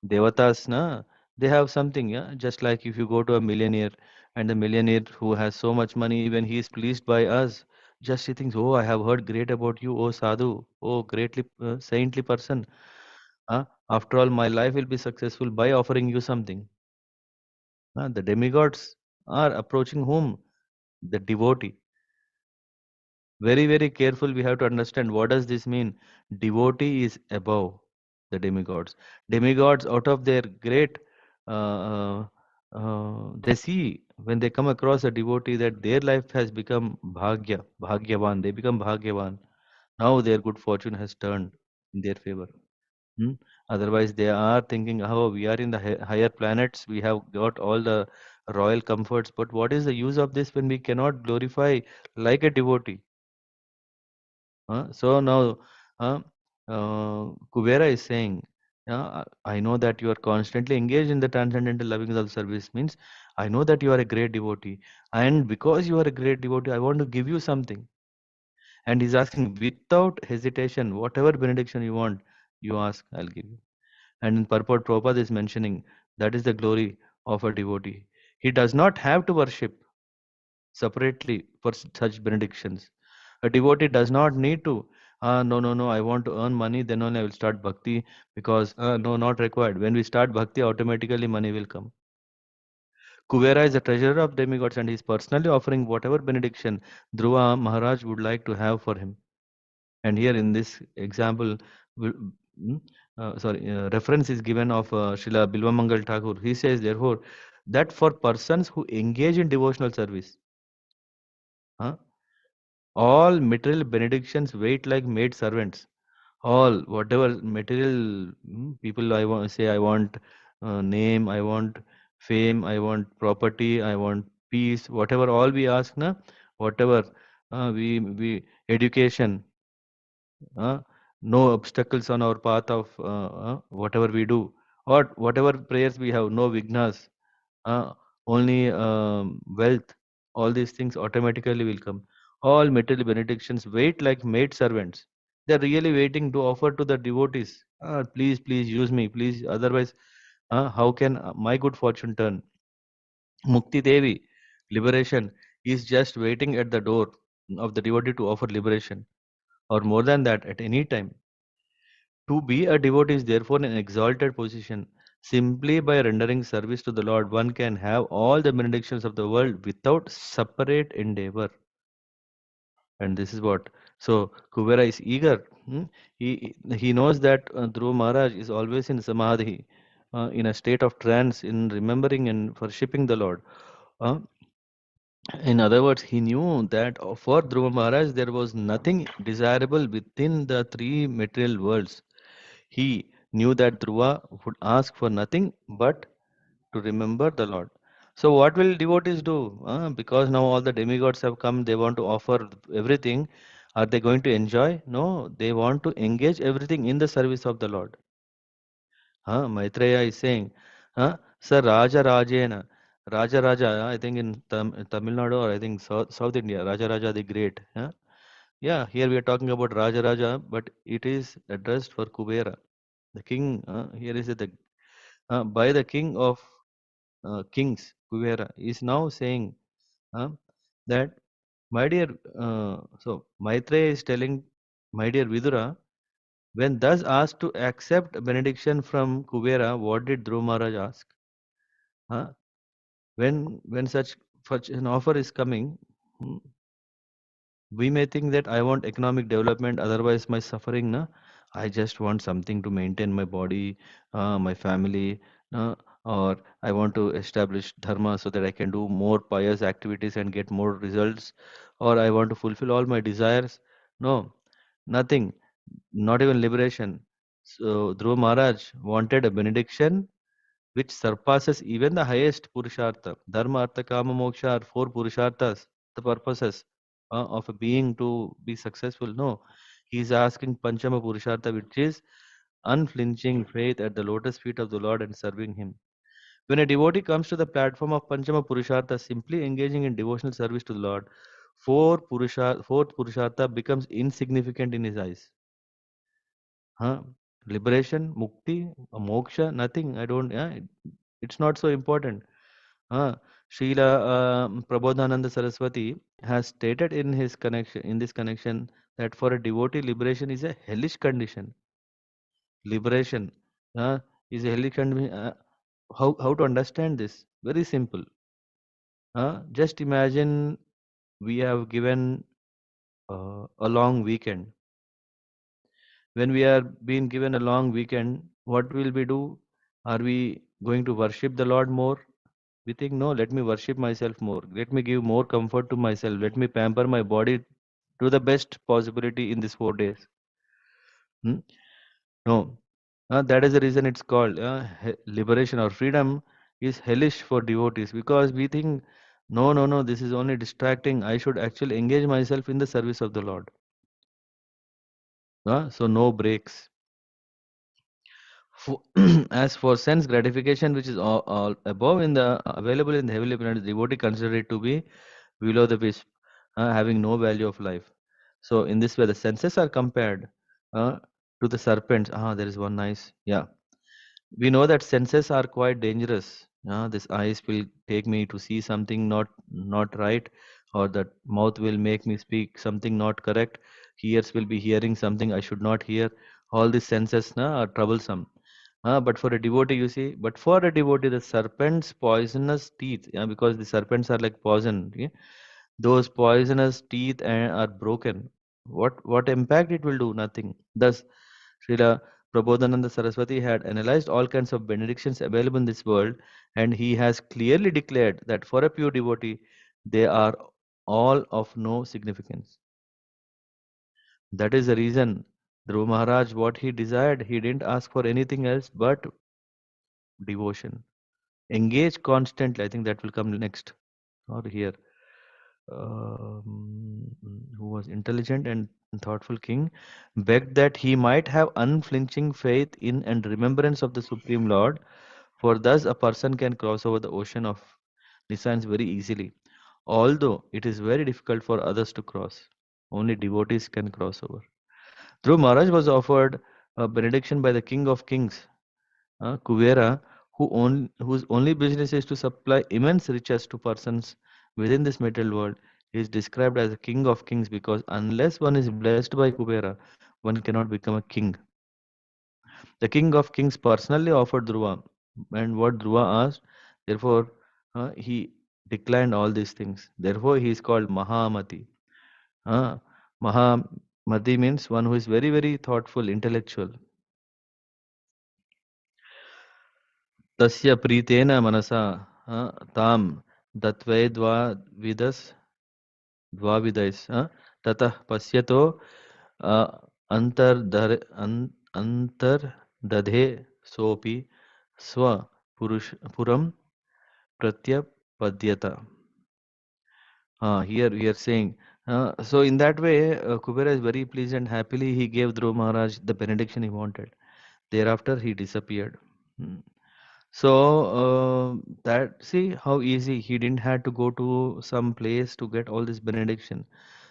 Devatas, na, they have something, yeah. Just like if you go to a millionaire and the millionaire who has so much money, when he is pleased by us, just he thinks, oh, I have heard great about you, oh sadhu, oh greatly saintly person. After all, my life will be successful by offering you something. The demigods are approaching whom? The devotee. Very, very careful. We have to understand what does this mean. Devotee is above the demigods. Demigods, out of their great, they see when they come across a devotee that their life has become bhagyavan. They become bhagyavan. Now their good fortune has turned in their favor. Hmm? Otherwise, they are thinking, oh, we are in the higher planets. We have got all the royal comforts. But what is the use of this when we cannot glorify like a devotee? So now, uh, Kuvera is saying, I know that you are constantly engaged in the transcendental loving self service. Means I know that you are a great devotee, and because you are a great devotee, I want to give you something. And he's asking without hesitation, whatever benediction you want, you ask, I'll give you. And in purport, Prabhupada is mentioning that is the glory of a devotee. He does not have to worship separately for such benedictions. A devotee does not need to, no, I want to earn money, then only I will start bhakti, because no, not required. When we start bhakti, automatically money will come. Kuvera is the treasurer of demigods and he is personally offering whatever benediction Dhruva Maharaj would like to have for him. And here in this example, mm, reference is given of Srila Bilvamangal Thakur. He says, therefore, that for persons who engage in devotional service, huh, all material benedictions wait like maid servants. All whatever material people I want say, I want name, I want fame, I want property, I want peace, whatever all we ask, na, whatever we education, uh, no obstacles on our path of whatever we do, or whatever prayers we have, no vignas, uh, only wealth, all these things automatically will come. All material benedictions wait like maid servants. They're really waiting to offer to the devotees. Please, please use me, please. Otherwise, how can my good fortune turn? Mukti Devi, liberation, is just waiting at the door of the devotee to offer liberation, or more than that, at any time. To be a devotee is therefore an exalted position. Simply by rendering service to the Lord, one can have all the benedictions of the world without separate endeavor. And this is what. So Kubera is eager. He knows that Dhruva Maharaj is always in samadhi, in a state of trance, in remembering and worshipping the Lord. Uh, in other words, he knew that for Dhruva Maharaj there was nothing desirable within the three material worlds. He knew that Dhruva would ask for nothing but to remember the Lord. So, what will devotees do? Because now all the demigods have come, they want to offer everything. Are they going to enjoy? No, they want to engage everything in the service of the Lord. Maitreya is saying, Sir Raja Rajena, Raja Raja, I think in Tamil Nadu or I think South India, Raja Raja the Great. Yeah, here we are talking about Raja Raja, but it is addressed for Kubera. The king, here is the by the king of kings, Kuvera, is now saying uh, that, my dear, so Maitreya is telling, my dear Vidura, when thus asked to accept benediction from Kuvera, what did Dhruva Maharaj ask? Uh, when such an offer is coming, hmm, we may think that I want economic development, otherwise my suffering, na, I just want something to maintain my body, my family, uh, or I want to establish dharma so that I can do more pious activities and get more results, or I want to fulfill all my desires. No, nothing, not even liberation. So Dhruva Maharaj wanted a benediction which surpasses even the highest Purushartha. Dharma, Artha, Kama, Moksha are four Purusharthas, the purposes of a being to be successful. No, he is asking Panchama Purushartha, which is unflinching faith at the lotus feet of the Lord and serving Him. When a devotee comes to the platform of Panchama Purushartha, simply engaging in devotional service to the Lord, fourth Purushartha becomes insignificant in his eyes. Huh? Liberation, mukti, moksha, nothing. I don't. Yeah, it's not so important. Uh, Srila Prabodhananda Saraswati has stated in this connection that for a devotee, liberation is a hellish condition. Liberation is a hellish condition. How to understand this? Very simple. Just imagine we have given a long weekend. When we are being given a long weekend, what will we do? Are we going to worship the Lord more? We think, no, let me worship myself more. Let me give more comfort to myself. Let me pamper my body to the best possibility in these 4 days. Hmm? No. That is the reason it's called liberation or freedom is hellish for devotees, because we think, no, this is only distracting. I should actually engage myself in the service of the Lord. So no breaks. As for sense gratification, which is all above in the available in the heavenly planets, devotee consider it to be below the wisp, having no value of life. So in this way, the senses are compared uh, to the serpents. There is one nice, yeah. We know that senses are quite dangerous. This eyes will take me to see something not right, or that mouth will make me speak something not correct. Ears will be hearing something I should not hear. All these senses are troublesome. But for a devotee, you see, but for a devotee, the serpent's poisonous teeth, because the serpents are like poison. Yeah? Those poisonous teeth are broken. What impact it will do? Nothing. Thus, Srila Prabodhananda Saraswati had analyzed all kinds of benedictions available in this world, and he has clearly declared that for a pure devotee, they are all of no significance. That is the reason Dhruva Maharaj, what he desired, he didn't ask for anything else but devotion. Engage constantly. I think that will come next or here. Who was intelligent and thoughtful king, begged that he might have unflinching faith in and remembrance of the Supreme Lord, for thus a person can cross over the ocean of descents very easily. Although it is very difficult for others to cross, only devotees can cross over. Dhruv Maharaj was offered a benediction by the King of Kings, Kuvera, whose only business is to supply immense riches to persons within this material world. He is described as a king of kings because unless one is blessed by Kubera, one cannot become a king. The king of kings personally offered Dhruva, and what Dhruva asked, therefore, he declined all these things. Therefore, he is called Mahamati. Uh, Mahamati means one who is very, very thoughtful, intellectual. तस्य प्रीतेन मनसा ताम दत्वैद्वाविदस् द्वाविदैस् ततः पश्यतो अंतर्दर अंतर्दधे सोपि स्वपुरुष प्रत्यपद्यत. Here we are saying, so in that way, Kubera is very pleased and happily he gave Dhruva Maharaj the benediction he wanted. Thereafter, he disappeared. Hmm. So that see how easy he didn't had to go to some place to get all this benediction.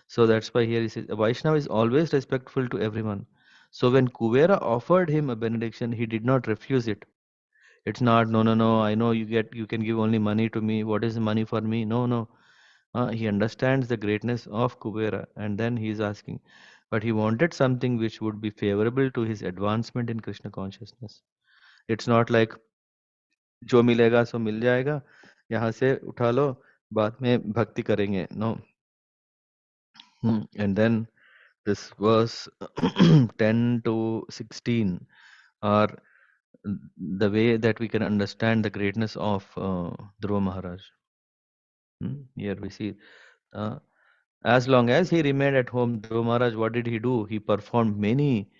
So that's why here he says Vaishnava is always respectful to everyone. So when Kuvera offered him a benediction, he did not refuse it. It's not no. I know you can give only money to me. What is money for me? No. He understands the greatness of Kubera, and then he is asking, but he wanted something which would be favorable to his advancement in Krishna consciousness. It's not like जो मिलेगा सो मिल जाएगा, यहाँ से उठा लो, बाद में भक्ति करेंगे. No. And then this verse 10 to 16 are the way that we can understand the greatness of Dhruva Maharaj. Here we see, uh, as long as he remained at home, Dhruva Maharaj, what did he do? He performed many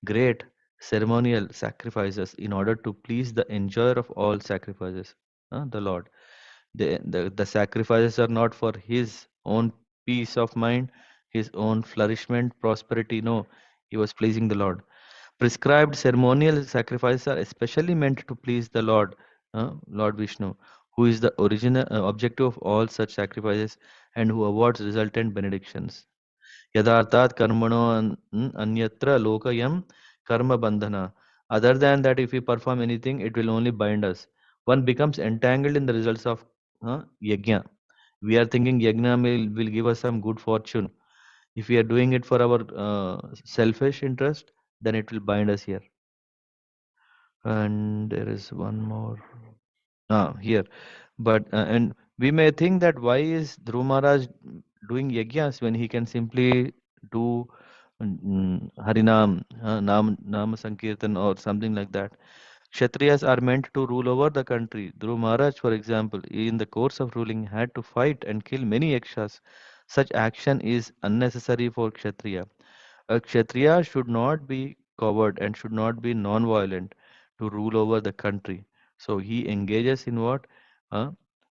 great ceremonial sacrifices in order to please the enjoyer of all sacrifices, the Lord. The sacrifices are not for his own peace of mind, his own flourishment, prosperity. No, he was pleasing the Lord. Prescribed ceremonial sacrifices are especially meant to please the Lord, Lord Vishnu, who is the original objective of all such sacrifices and who awards resultant benedictions. Yadhartat karmano anyatra lokayam karma bandhana. Other than that, if we perform anything, it will only bind us. One becomes entangled in the results of yajna. We are thinking yajna will give us some good fortune. If we are doing it for our selfish interest, then it will bind us here. And there is one more here. But and we may think that why is Dhruva Maharaj doing yajnas when he can simply do Harinam, Nama Sankirtan or something like that. Kshatriyas are meant to rule over the country. Dhruva Maharaj, for example, in the course of ruling, had to fight and kill many yakshas. Such action is unnecessary for Kshatriya. A Kshatriya should not be coward and should not be non-violent to rule over the country. So he engages in what? Uh,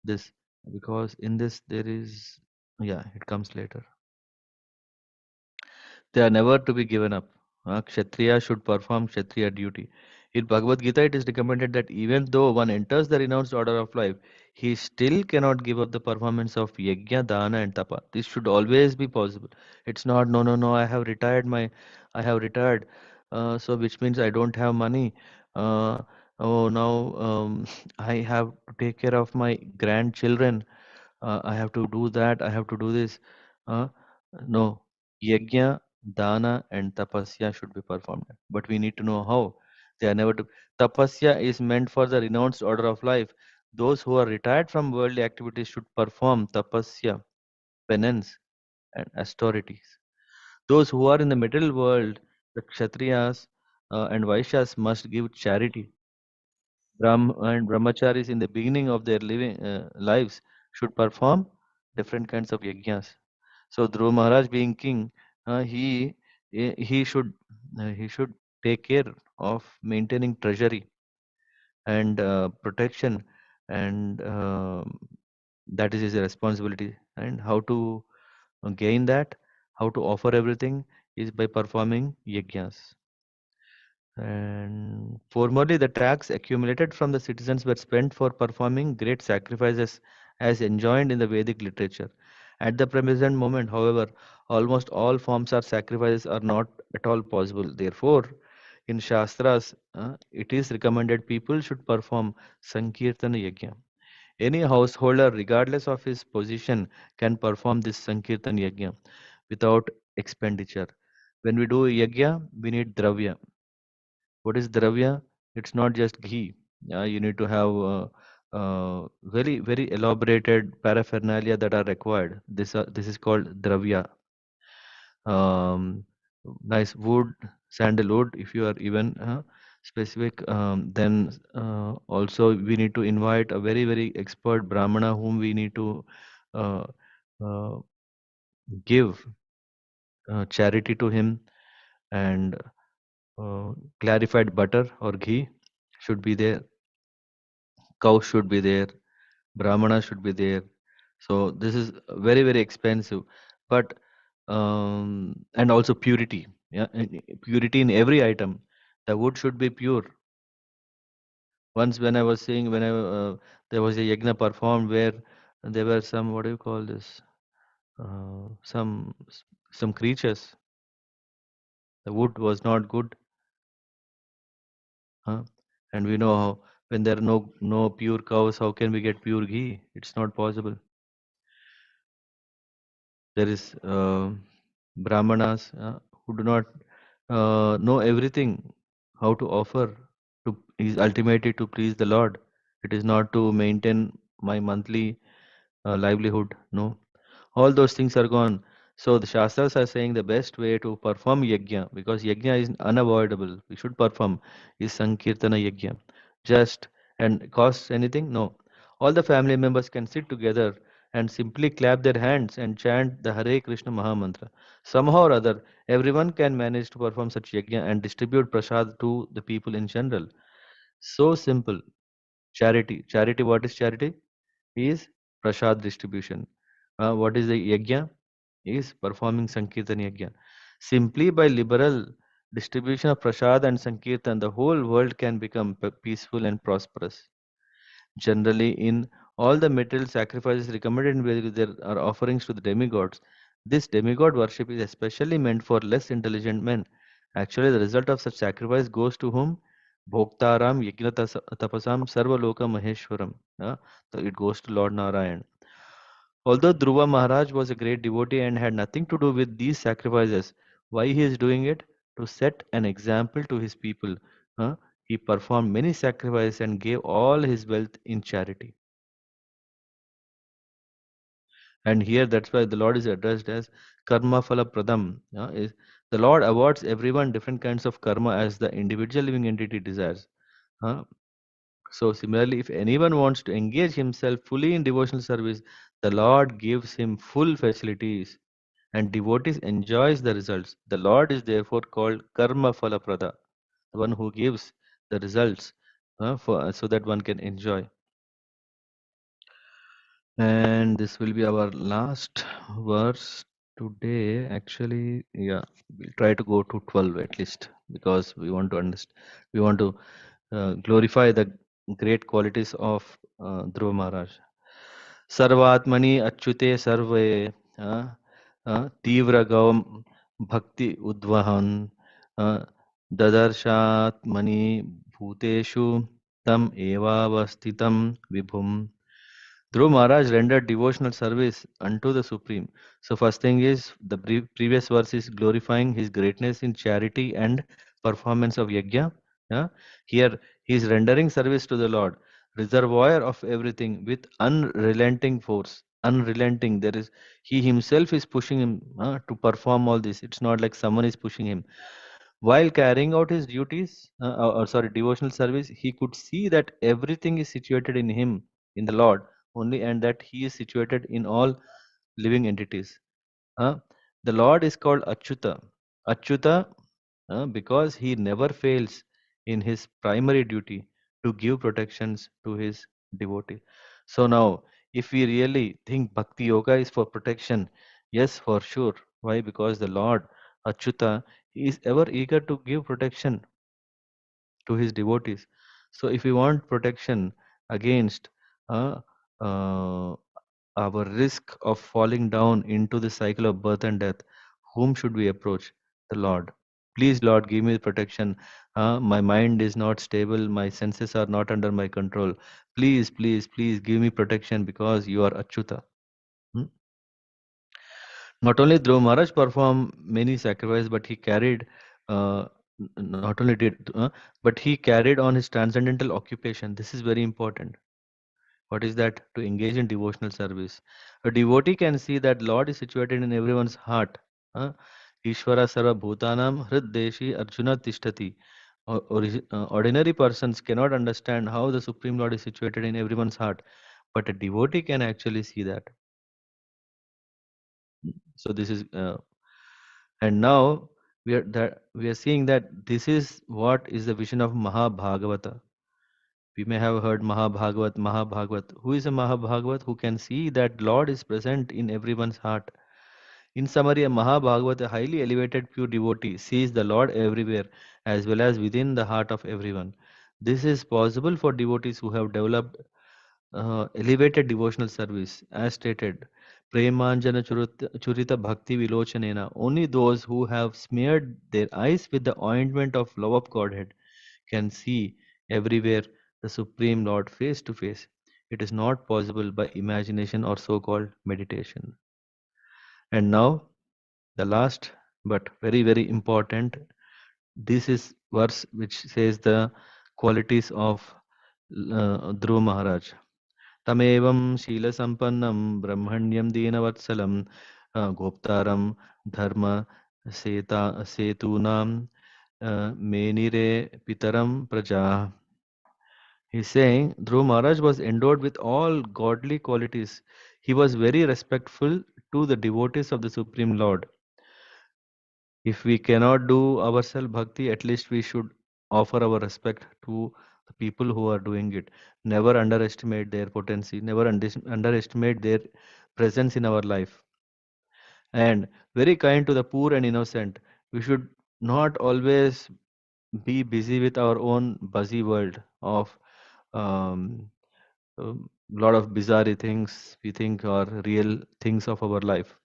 this, because in this there is, yeah, it comes later. They are never to be given up. Kshatriya should perform Kshatriya duty. In Bhagavad Gita, it is recommended that even though one enters the renounced order of life, he still cannot give up the performance of yajna, dana, and tapa. This should always be possible. It's not no, no, no. I have retired. So which means I don't have money. Uh, oh, now I have to take care of my grandchildren. I have to do that. I have to do this. Uh, no, yajna, dana, and tapasya should be performed. But we need to know how. They are never to. Tapasya is meant for the renounced order of life. Those who are retired from worldly activities should perform tapasya, penance, and austerities. Those who are in the middle world, the kshatriyas and vaishyas, must give charity. And brahmacharis in the beginning of their living lives should perform different kinds of yajnas. So Dhruva Maharaj being king, he he should take care of maintaining treasury and protection, and that is his responsibility. And how to gain that, how to offer everything is by performing yajnas. And formerly, the tax accumulated from the citizens were spent for performing great sacrifices as enjoined in the Vedic literature. At the present moment, however, almost all forms of sacrifices are not at all possible. Therefore, in Shastras, it is recommended people should perform Sankirtana Yajna. Any householder, regardless of his position, can perform this Sankirtan Yajna without expenditure. When we do Yajna, we need Dravya. What is dravya? It's not just ghee. You need to have very very elaborated paraphernalia that are required. This is called dravya. Um, Nice wood, sandalwood. If you are even specific, then also we need to invite a very very expert brahmana whom we need to uh, uh, give charity to him, and clarified butter or ghee should be there. Cow should be there, brahmana should be there. So this is very very expensive, but and also purity. Yeah, purity in every item. The wood should be pure. Once when I was seeing, when I there was a yagna performed where there were some, what do you call this, some creatures. The wood was not good, huh? And we know how, when there are no pure cows, how can we get pure ghee? It's not possible. There is brahmanas who do not know everything, how to offer, to is ultimately to please the Lord. It is not to maintain my monthly livelihood. No, all those things are gone. So the Shastras are saying the best way to perform yajna, because yajna is unavoidable, we should perform, is Sankirtana yajna. Just, and costs anything? No. All the family members can sit together and simply clap their hands and chant the Hare Krishna Mahamantra. Somehow or other, everyone can manage to perform such yajna and distribute prasad to the people in general. So simple. Charity. Charity, what is charity? Is prasad distribution. What is the yajna? Is performing Sankirtan yajna. Simply by liberal distribution of prasad and Sankirtan, the whole world can become peaceful and prosperous. Generally, in all the material sacrifices recommended in Vedic, there are offerings to the demigods. This demigod worship is especially meant for less intelligent men. Actually, the result of such sacrifice goes to whom? Bhoktaram Yajna Tapasam Sarvaloka Maheshwaram. So it goes to Lord Narayan. Although Dhruva Maharaj was a great devotee and had nothing to do with these sacrifices, why he is doing it? To set an example to his people. Huh? He performed many sacrifices and gave all his wealth in charity. And here, that's why the Lord is addressed as Karma Phala Pradam. Is the Lord awards everyone different kinds of karma as the individual living entity desires. Huh? So similarly, if anyone wants to engage himself fully in devotional service, the Lord gives him full facilities and devotees enjoys the results. The Lord is therefore called Karma Phala Prada, the one who gives the results so that one can enjoy. And this will be our last verse. Today, actually, yeah, we'll try to go to 12 at least because we want to understand, we want to glorify the great qualities of Dhruva Maharaj. सर्वात्मनि अच्युते सर्वे तीव्र गौम भक्ति उद्वहन ददर्शात्मनि भूतेषु तम एवावस्थितं विभुम. Dhruv Maharaj rendered devotional service unto the Supreme. So first thing is the previous verse is glorifying his greatness in charity and performance of yajna. Yeah? Here he is rendering service to the Lord, reservoir of everything with unrelenting force. Unrelenting. There is he himself is pushing him to perform all this. It's not like someone is pushing him. While carrying out his duties, devotional service, he could see that everything is situated in him, in the Lord only, and that he is situated in all living entities. The Lord is called Achyuta. Achyuta because he never fails in his primary duty to give protections to his devotee. So now, if we really think Bhakti Yoga is for protection, yes, for sure. Why? Because the Lord Achyuta is ever eager to give protection to his devotees. So if we want protection against uh, uh, our risk of falling down into the cycle of birth and death, whom should we approach? The Lord. Please, Lord, give me protection. My mind is not stable. My senses are not under my control. Please, please, please give me protection because you are Achyuta. Hmm? Not only Dhruva Maharaj performed many sacrifices, but he carried, not only did, but he carried on his transcendental occupation. This is very important. What is that? To engage in devotional service. A devotee can see that Lord is situated in everyone's heart. Ishvara sarva bhutanam hriddeshi arjuna tishtati. Ordinary persons cannot understand how the Supreme Lord is situated in everyone's heart, but a devotee can actually see that. So this is, and now we are seeing that this is what is the vision of Mahābhāgavata. We may have heard Mahābhāgavat. Who is a Mahābhāgavat? Who can see that Lord is present in everyone's heart. In summary, a Mahābhāgavat, a highly elevated pure devotee, sees the Lord everywhere as well as within the heart of everyone. This is possible for devotees who have developed elevated devotional service, as stated. Premanjana Churita Bhakti Vilochanena. Only those who have smeared their eyes with the ointment of love of Godhead can see everywhere the Supreme Lord face to face. It is not possible by imagination or so called meditation. And now, the last but very, very important, this is verse which says the qualities of Dhruva Maharaj. Tamevam Shila Sampannam Brahmanyam Deenavatsalam Goptaram Dharma Setunam Menire Pitaram Praja. He's saying Dhruva Maharaj was endowed with all godly qualities. He was very respectful to the devotees of the Supreme Lord. If we cannot do ourselves bhakti, at least we should offer our respect to the people who are doing it. Never underestimate their potency, never underestimate their presence in our life. And very kind to the poor and innocent. We should not always be busy with our own busy world of um, a lot of bizarre things we think are real things of our life.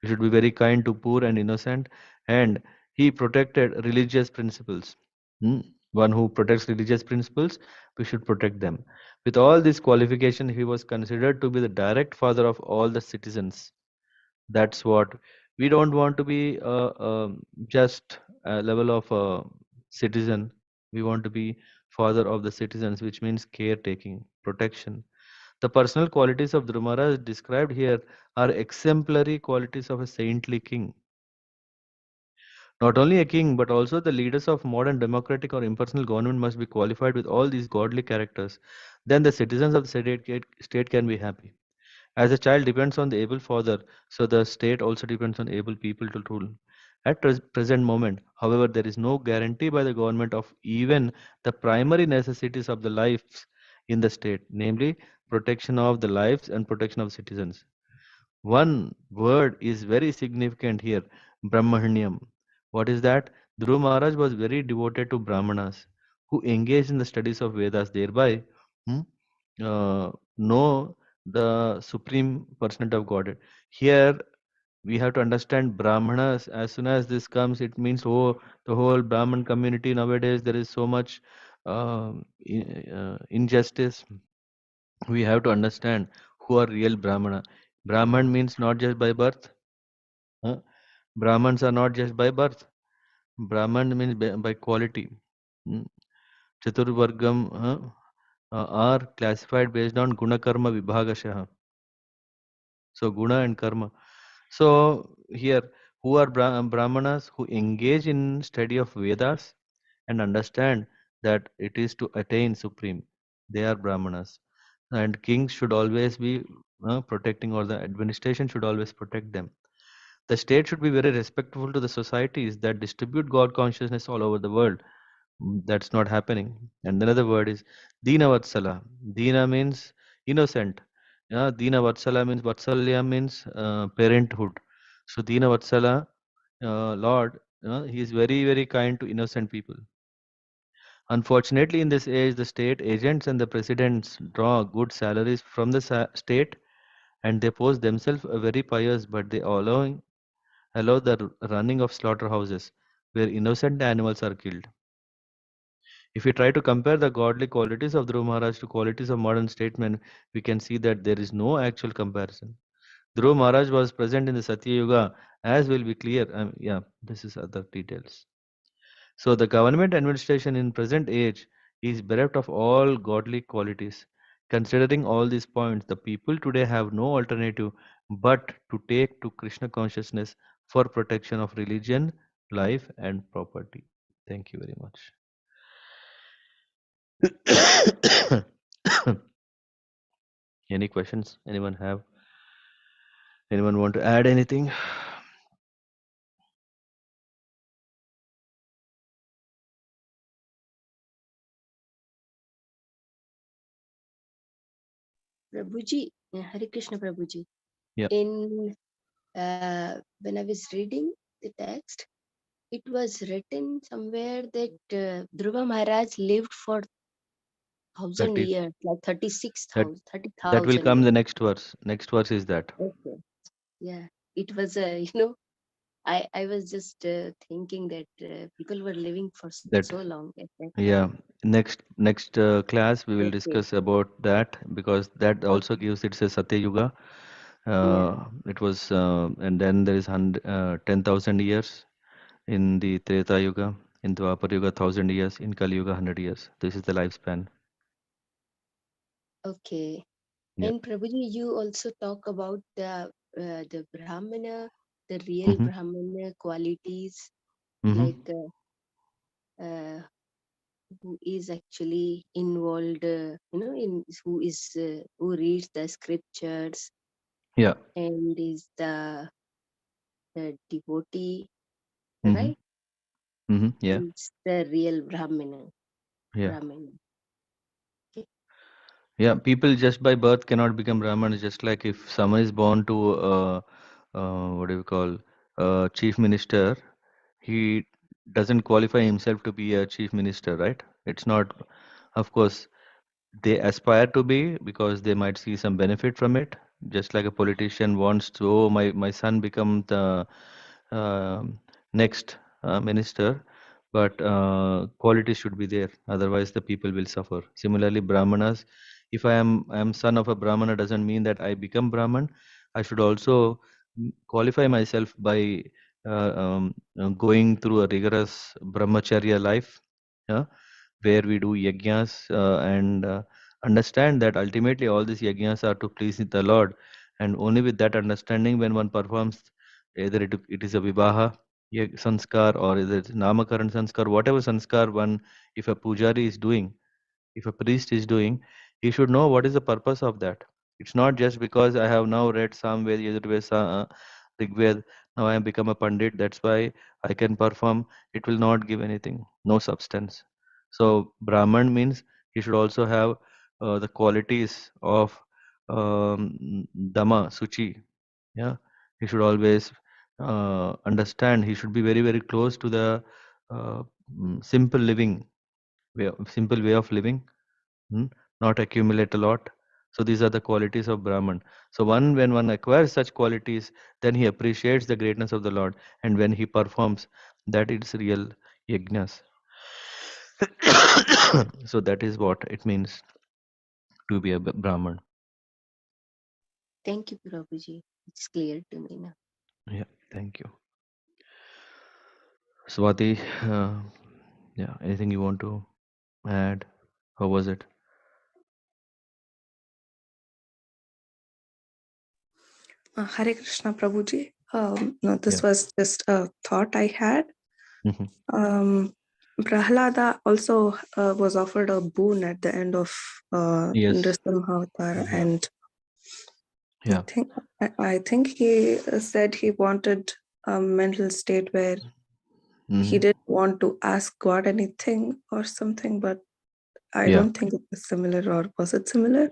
We should be very kind to poor and innocent, and he protected religious principles. Hmm? One who protects religious principles, we should protect them. With all this qualification, he was considered to be the direct father of all the citizens. That's what we don't want to be just a level of a citizen. We want to be father of the citizens, which means caretaking, protection. The personal qualities of Dhrumara described here are exemplary qualities of a saintly king. Not only a king, but also the leaders of modern democratic or impersonal government must be qualified with all these godly characters. Then the citizens of the state can be happy. As a child depends on the able father, so the state also depends on able people to rule. At present moment, however, there is no guarantee by the government of even the primary necessities of the lives in the state, namely protection of the lives and protection of citizens. One word is very significant here, Brahmanyam. What is that? Dhruva Maharaj was very devoted to Brahmanas who engaged in the studies of Vedas, thereby hmm, know the Supreme Personality of Godhead. Here we have to understand Brahmanas. As soon as this comes, it means, oh, the whole Brahman community nowadays, there is so much injustice. We have to understand who are real Brahmana. Brahman means not just by birth. Huh? Brahmans are not just by birth. Brahman means by quality. Hmm. Chaturvargam are classified based on guna karma vibhagashaha. So guna and karma. So here, who are Brahmanas who engage in study of Vedas and understand that it is to attain supreme. They are Brahmanas, and kings should always be protecting, or the administration should always protect them. The state should be very respectful to the societies that distribute God consciousness all over the world. That's not happening. And another word is Dina Vatsala. Dina means innocent. Yeah, Dina Vatsala means Vatsalya means parenthood. So Dina Vatsala, Lord, he is very, very kind to innocent people. Unfortunately, in this age, the state agents and the presidents draw good salaries from the state, and they pose themselves very pious, but they allow the running of slaughterhouses where innocent animals are killed. If we try to compare the godly qualities of Dhruva Maharaj to qualities of modern statesmen, we can see that there is no actual comparison. Dhruva Maharaj was present in the Satya Yuga, as will be clear. Yeah, this is other details. So the government administration in present age is bereft of all godly qualities. Considering all these points, the people today have no alternative but to take to Krishna consciousness for protection of religion, life, and property. Thank you very much. Any questions? Anyone have? Anyone want to add anything? Prabhuji, Hare Krishna Prabhuji. Yeah. In when I was reading the text, it was written somewhere that Dhruva Maharaj lived for 1,000 30. years, like That 36,000, that will 30,000 come the years. next verse. Next verse is that. Okay. Yeah, it was a, I was just thinking that people were living for so That long at that yeah. time. Next class we will Okay. discuss about that, because that also Okay. gives, it's a Satya Yuga. Yeah. It was and then there is 10,000 years in the Treta Yuga, in Dwapar Yuga 1,000 years, in Kali Yuga 100 years. This is the lifespan. Okay. Yeah. And Prabhuji, you also talk about the Brahmana, the real Mm-hmm. Brahmana qualities, Mm-hmm. like who is actually involved, in who reads the scriptures Yeah. and is the devotee, Mm-hmm. right? Mm-hmm. Yeah. It's the real Brahmana. Yeah. Brahmana. Okay. Yeah, people just by birth cannot become Brahmins. Just like if someone is born to what do you call chief minister, he doesn't qualify himself to be a chief minister, right? It's not. Of course, they aspire to be because they might see some benefit from it. Just like a politician wants to, oh, my son become the next minister, but quality should be there. Otherwise, the people will suffer. Similarly, Brahmanas. If I am son of a Brahmana, doesn't mean that I become Brahman. I should also qualify myself by going through a rigorous brahmacharya life. Yeah, where we do yajnas and understand that ultimately all these yajnas are to please the Lord. And only with that understanding, when one performs, either it is a vivaha sanskar, or either it's namakaran sanskar, whatever sanskar one, if a pujari is doing, if a priest is doing, he should know what is the purpose of that. It's not just because I have now read Samved, Yajurved, Rigved, now I have become a pandit, that's why I can perform. It will not give anything, no substance. So Brahman means he should also have the qualities of Dhamma, Suchi, Yeah, he should always understand. He should be very, very close to the simple living simple way of living, not accumulate a lot. So these are the qualities of Brahman. So when one acquires such qualities, then he appreciates the greatness of the Lord, and when he performs, that is real yajnas. So that is what it means to be a Brahman. Thank you, Prabhuji. It's clear to me now. Yeah, thank you. Swati, yeah, anything you want to add? How was it? Hare Krishna, Prabhuji. No, this Yeah. was just a thought I had. Mhm. Prahlada also was offered a boon at the end of Yes. Nrsimha Avatar, Yeah. and Yeah. I think he said he wanted a mental state where he Mhm. didn't want to ask God anything or something, but I Yeah. don't think it was similar, or was it similar?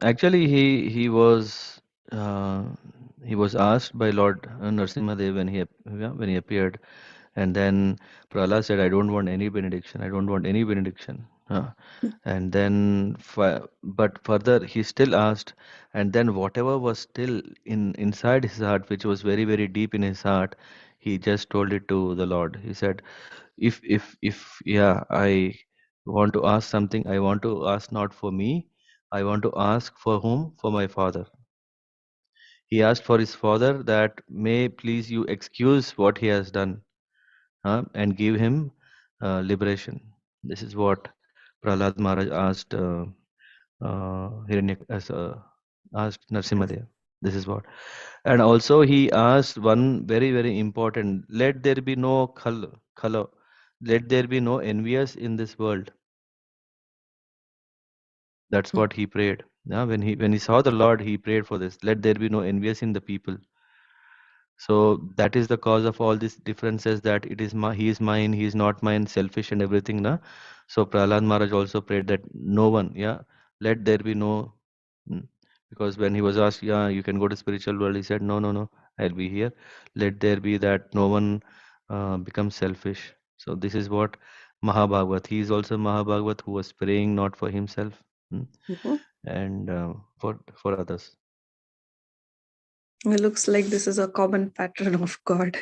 Actually, he was asked by Lord Narasimhadev when he appeared, and then Prahlad said, "I don't want any benediction. I don't want any benediction." And then, but further, he still asked, and then whatever was still inside his heart, which was very, very deep in his heart, he just told it to the Lord. He said, if yeah, I want to ask something, I want to ask not for me, I want to ask for whom? For my father. He asked for his father that may please you excuse what he has done, and give him liberation. This is what Prahlad Maharaj asked asked Narsimhadev. This is what. And also he asked one very, very important, let there be no khala, let there be no envious in this world. That's what he prayed. Yeah, when he saw the Lord, he prayed for this. Let there be no envious in the people. So that is the cause of all these differences, that it is he is mine, he is not mine, selfish and everything. Na? So Prahlad Maharaj also prayed that no one, yeah, let there be no. Because when he was asked, yeah, you can go to spiritual world, he said, no, no, no, I'll be here. Let there be that no one becomes selfish. So this is what Mahābhāgavat. He is also Mahābhāgavat who was praying not for himself, and for others. It looks like this is a common pattern of God.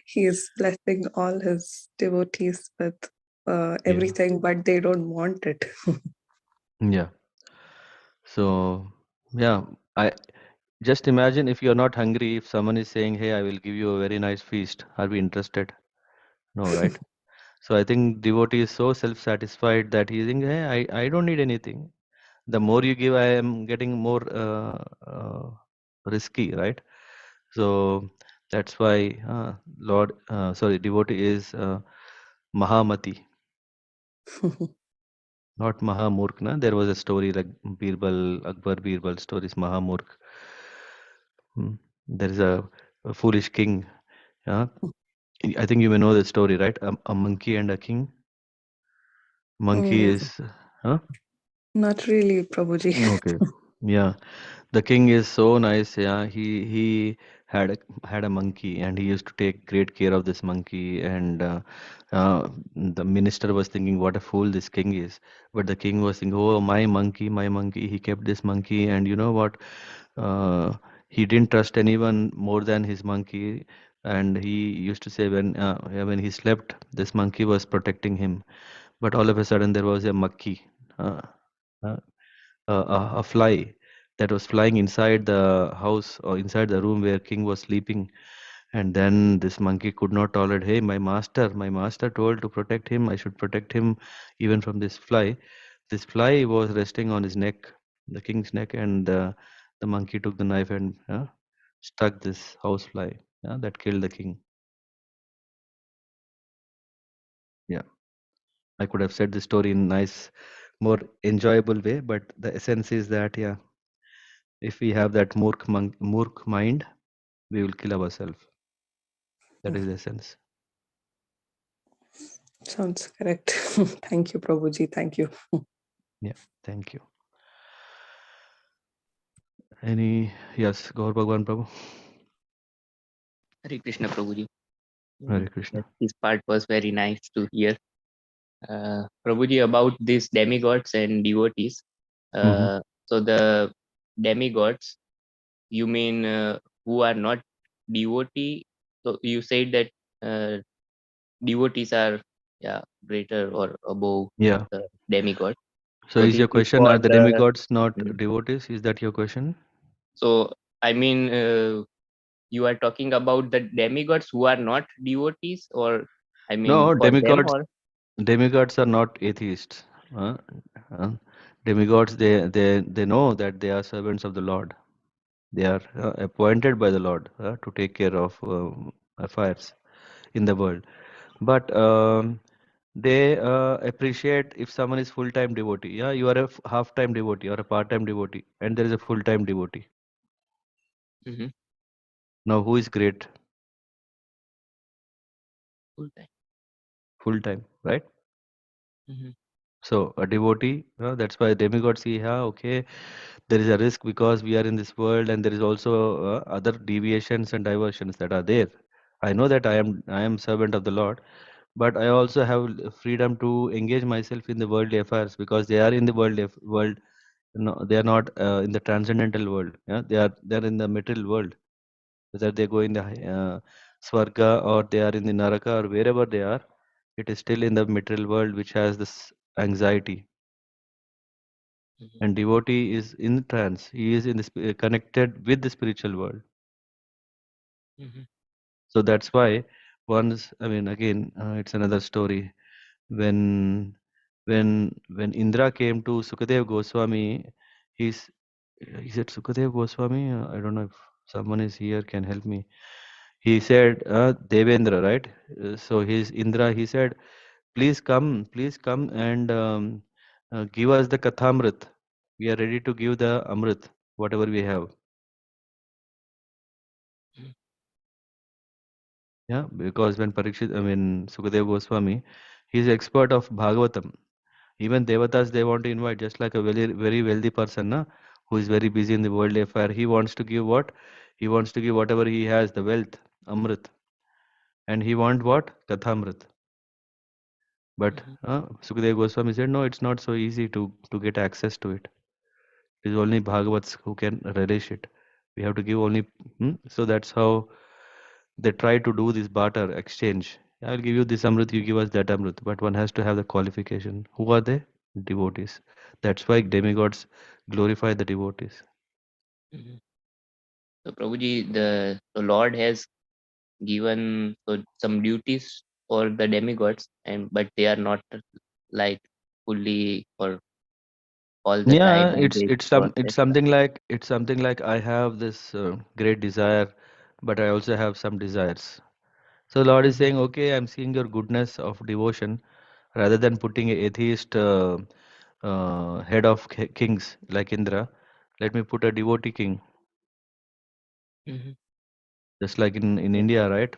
He is blessing all his devotees with everything, but they don't want it. Yeah. So yeah, I just imagine if you're not hungry, if someone is saying, "Hey, I will give you a very nice feast," are we interested? No, right? So I think devotee is so self-satisfied that he's thinking, "Hey, I don't need anything. The more you give, I am getting more risky, right?" So that's why devotee is Mahamati, not Mahamurk. Na? There was a story like Akbar Birbal stories, Mahamurk. There is a foolish king. Yeah, I think you may know the story, right? A monkey and a king. Monkey Mm, is, huh? not really, Prabhuji. Okay. Yeah, the king is so nice. Yeah, he had a monkey, and he used to take great care of this monkey. And the minister was thinking, what a fool this king is. But the king was thinking, oh, my monkey, my monkey. He kept this monkey, and you know what? He didn't trust anyone more than his monkey. And he used to say when he slept, this monkey was protecting him. But all of a sudden, there was a makki. Uh, uh, a fly that was flying inside the house or inside the room where king was sleeping. And then this monkey could not tolerate, hey, my master told to protect him, I should protect him even from this fly. This fly was resting on his neck, the king's neck, and the monkey took the knife and struck this house fly, that killed the king. Yeah, I could have said the story in nice, more enjoyable way, but the essence is that, yeah, if we have that murk mind, we will kill ourselves. That is the essence. Sounds correct. Thank you, Prabhuji. Thank you. Yeah, thank you. Any? Yes, Gaur Bhagwan Prabhu. Hare Krishna Prabhuji. Hare Krishna. This part was very nice to hear. Prabhuji, about these demigods and devotees. So the demigods, you mean who are not devotee? So you said that devotees are greater or above Yeah. the demigod. So is this your is question, for are the the demigods not Mm. devotees? Is that your question? So I mean, you are talking about the demigods who are not devotees, or I mean No, for them, demigods or demigods are not atheists. Uh, uh, Demigods, they know that they are servants of the Lord. They are appointed by the Lord to take care of affairs in the world. But they appreciate if someone is full-time devotee. Yeah, you are a half-time devotee or a part-time devotee, and there is a full-time devotee. Mhm. Now, who is great? Full time. Full-time, right? Mhm. So a devotee, that's why demigods see, yeah, okay, there is a risk because we are in this world, and there is also other deviations and diversions that are there. I know that I am servant of the Lord, but I also have freedom to engage myself in the worldly affairs because they are in the world. No, they are not in the transcendental world. Yeah, they are in the material world. Whether they go in the Swarga or they are in the Naraka or wherever they are, it is still in the material world which has this anxiety. Mhm. And devotee is in trance. He is in the connected with the spiritual world. Mhm. So that's why once, I mean, again, it's another story. When when Indra came to Sukadev Goswami, he's is it Sukadev Goswami? I don't know if someone is here can help me. He said, Devendra, right? So his Indra, he said, please come and give us the Kathamrit. We are ready to give the Amrit, whatever we have. Mhm. Yeah, because when Parikshit, I mean Sukadev Goswami, he's expert of Bhagavatam. Even Devatas they want to invite, just like a very wealthy person, na, who is very busy in the worldly affair. He wants to give what? He wants to give whatever he has, the wealth, Amrit. And he want what? Kathamrit. But Mhm. Sukadeva Goswami said, no, it's not so easy to get access to it. It is only Bhagavats who can relish it. We have to give only. So that's how they try to do this barter exchange. I'll give you this Amrit, you give us that Amrit. But one has to have the qualification. Who are they? Devotees. That's why demigods glorify the devotees. Mhm. So Prabhuji, the Lord has given some duties for the demigods, and but they are not like fully or all the time Yeah, in it's this it's some process. it's something like I have this great desire, but I also have some desires. So Lord is Mhm. saying, okay, I'm seeing your goodness of devotion rather than putting an atheist head of kings like Indra. Let me put a devotee king, Mhm. just like in India, right?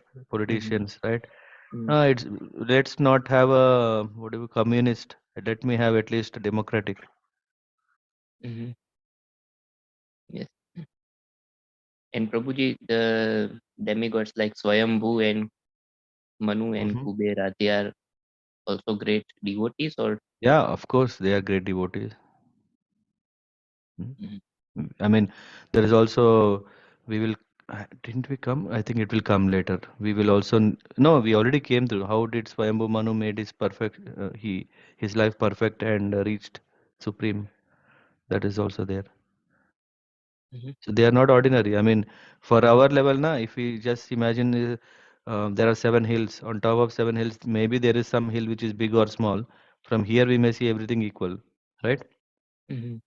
Mhm. Politicians, right? Mhm. It's let's not have a whatever communist. Let me have at least a democratic. Mhm. Yes. And Prabhuji, the demigods like Swayambhu and Manu and hmm Kubera, they are also great devotees, or Yeah, of course, they are great devotees. Mm. Mhm. I mean, there is also we will. Didn't we come? I think it will come later. We will also no. We already came through. How did Swayambhu Manu made his perfect? His life perfect and reached supreme. That is also there. Mhm. So they are not ordinary. I mean, for our level, na, if we just imagine there are 7 hills. On top of 7 hills, maybe there is some hill which is big or small. From here, we may see everything equal, right? Mhm.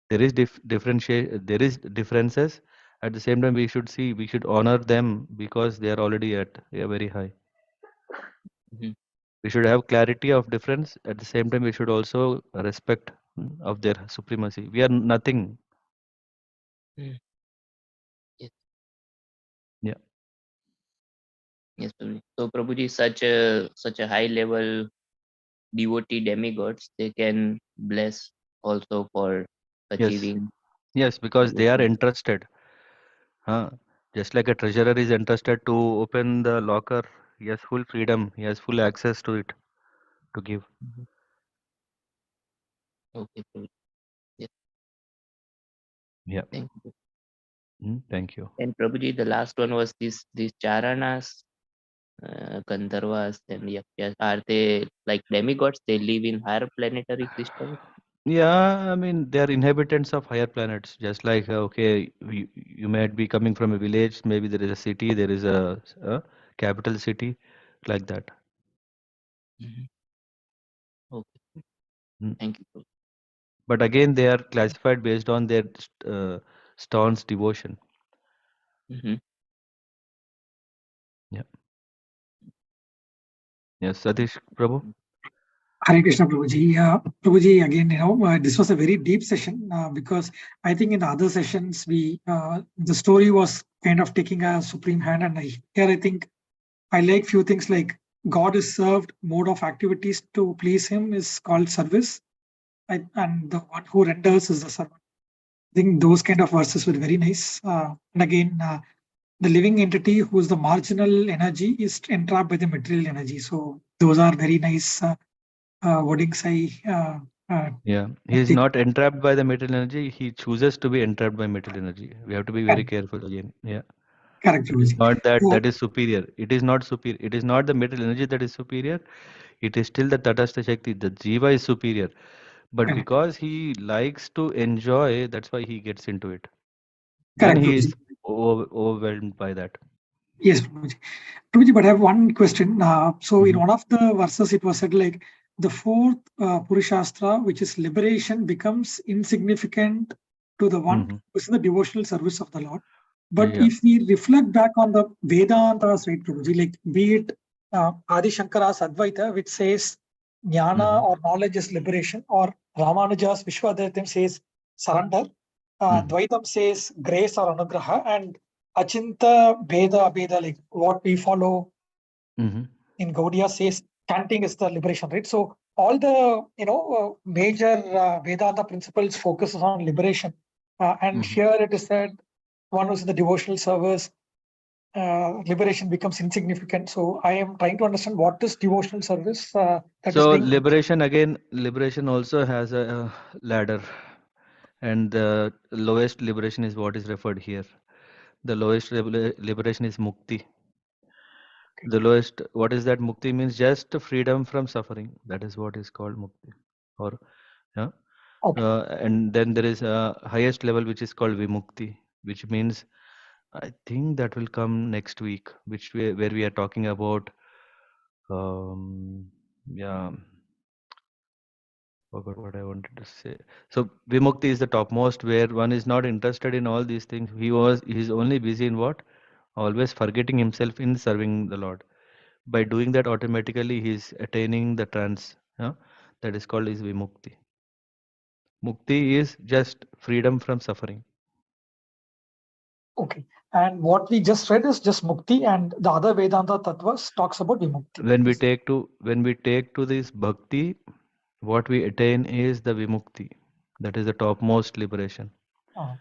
There is differentiate. There is differences. At the same time, we should honor them because they are already at very high. Mhm. We should have clarity of difference. At the same time, we should also respect of their supremacy. We are nothing. Mhm. Yes, Yeah. yes, Prabhuji. So Prabhuji, such a high level devotee demigods, they can bless also for Yes. achieving. Yes, because they are Yes. interested. Huh? Just like a treasurer is interested to open the locker, he has full freedom, he has full access to it to give. Mhm. Okay, Prabhuji. Yes, Yeah. thank you. Thank you. And Prabhuji, the last one was these Charanas, Gandharvas and Yakshas. Are they like demigods? They live in higher planetary systems? Yeah, I mean, they are inhabitants of higher planets. Just like, okay, you might be coming from a village, maybe there is a city, there is a capital city, like that. Mhm. Okay, Mm. thank you, Prabhuji. But again, they are classified based on their staunch devotion. Mhm. Yeah. Yes, Satish Prabhu. Hare Krishna, Prabhuji. Prabhuji, again, this was a very deep session because I think in the other sessions, the story was kind of taking a supreme hand. And here I think I like few things like God is served, mode of activities to please him is called service. And the one who renders is the servant. I think those kind of verses were very nice. And again, the living entity who is the marginal energy is entrapped by the material energy. So those are very nice wordings Yeah, he I is take. not entrapped by the material energy. He chooses to be entrapped by material energy. We have to be very Correct, careful again. Yeah, correct, it is Prabhuji. not that Uh, that is superior. It is not superior. It is not the material energy that is superior. It is still the Tatastha Shakti. The Jiva is superior. But correct, because he likes to enjoy, that's why he gets into it. Then correct, he Prabhuji. is overwhelmed by that. Yes, Prabhuji. Prabhuji, but I have one question. So in Hmm. one of the verses, it was said like the fourth Purushastra, which is liberation, becomes insignificant to the one Hmm. who is in the devotional service of the Lord. But Yeah. if we reflect back on the Vedantas, right, Prabhuji, like be it Adi Shankara's Advaita, which says jnana Hmm. or knowledge is liberation, or Ramanuja's Vishwadaitam says surrender, Hmm. Dvaitam says grace or anugraha, and Achinta Bheda Abheda, like what we follow Hmm. in Gaudiya says chanting is the liberation, right? So all the major Vedanta principles focuses on liberation, and Hmm. here it is said one who's in the devotional service, liberation becomes insignificant. So I am trying to understand what is devotional service that is So being. liberation again, liberation also has a ladder, and the lowest liberation is what is referred here. The lowest liberation is mukti. The lowest, what is that? Mukti means just freedom from suffering. That is what is called mukti. Or yeah. Okay, And then there is a highest level which is called vimukti, which means I think that will come next week, where we are talking about yeah, forgot what I wanted to say. So vimukti is the topmost, where one is not interested in all these things. He's only busy in what? Always forgetting himself in serving the Lord. By doing that, automatically he's attaining the trance. Yeah? That is called is vimukti. Mukti is just freedom from suffering. okay. And what we just read is just mukti, and the other Vedanta tattvas talks about vimukti. When we take to this bhakti, what we attain is the vimukti. That is the topmost liberation. Uh,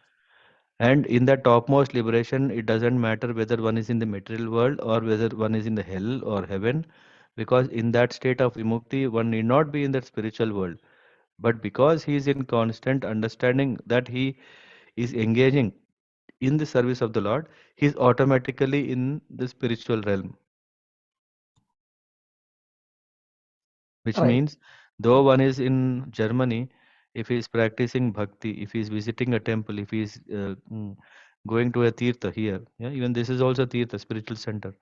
And in that topmost liberation, it doesn't matter whether one is in the material world or whether one is in the hell or heaven, because in that state of vimukti, one need not be in that spiritual world. But because he is in constant understanding that he is engaging in the service of the Lord, he is automatically in the spiritual realm. Which right. means, though one is in Germany, if he is practicing bhakti, if he is visiting a temple, if he is going to a tirtha here, yeah, even this is also tirtha, spiritual center.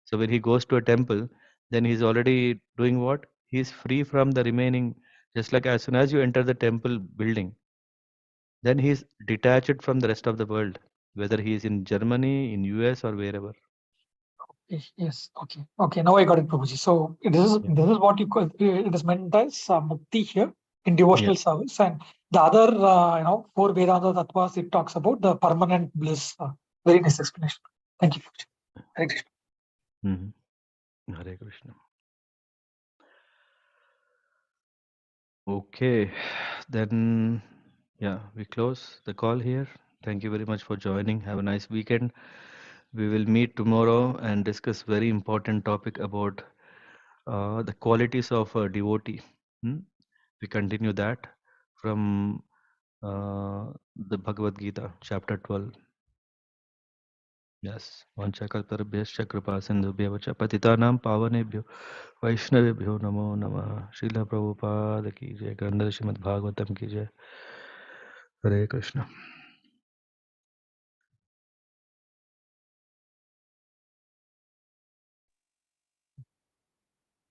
So when he goes to a temple, then he's already doing what? He is free from the remaining. Just like as soon as you enter the temple building, then he is detached from the rest of the world, whether he is in Germany, in US, or wherever. Yes. Okay. Okay. Now I got it, Prabhuji. So Yeah. this is what you call it is meant as mukti here in Yeah. devotional service, and the other four Vedanta tattvas it talks about the permanent bliss. Very nice explanation. Thank you, Prabhuji. Hare Krishna. Mhm. Hare Krishna. Okay, then Yeah, we close the call here. Thank you very much for joining. Have a nice weekend. We will meet tomorrow and discuss very important topic about the qualities of a devotee. Hmm? We continue that from the Bhagavad Gita, chapter 12. Yes. Vanchakalparabhyascha kripa sindhubhya vacha patitanam pavanebhyo vaishnavebhyo namo namah. Srila Prabhupada ki jai. Canto Śrīmad-Bhāgavatam ki jai. Hare Krishna.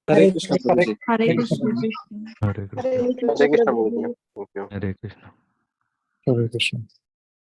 Hare Krishna, Prabhuji. Hare Krishna. Krishna. Hare Krishna. Hare Hare Krishna Krishna, Prabhuji. Prabhuji. Thank you. Hare Krishna. Hare Krishna.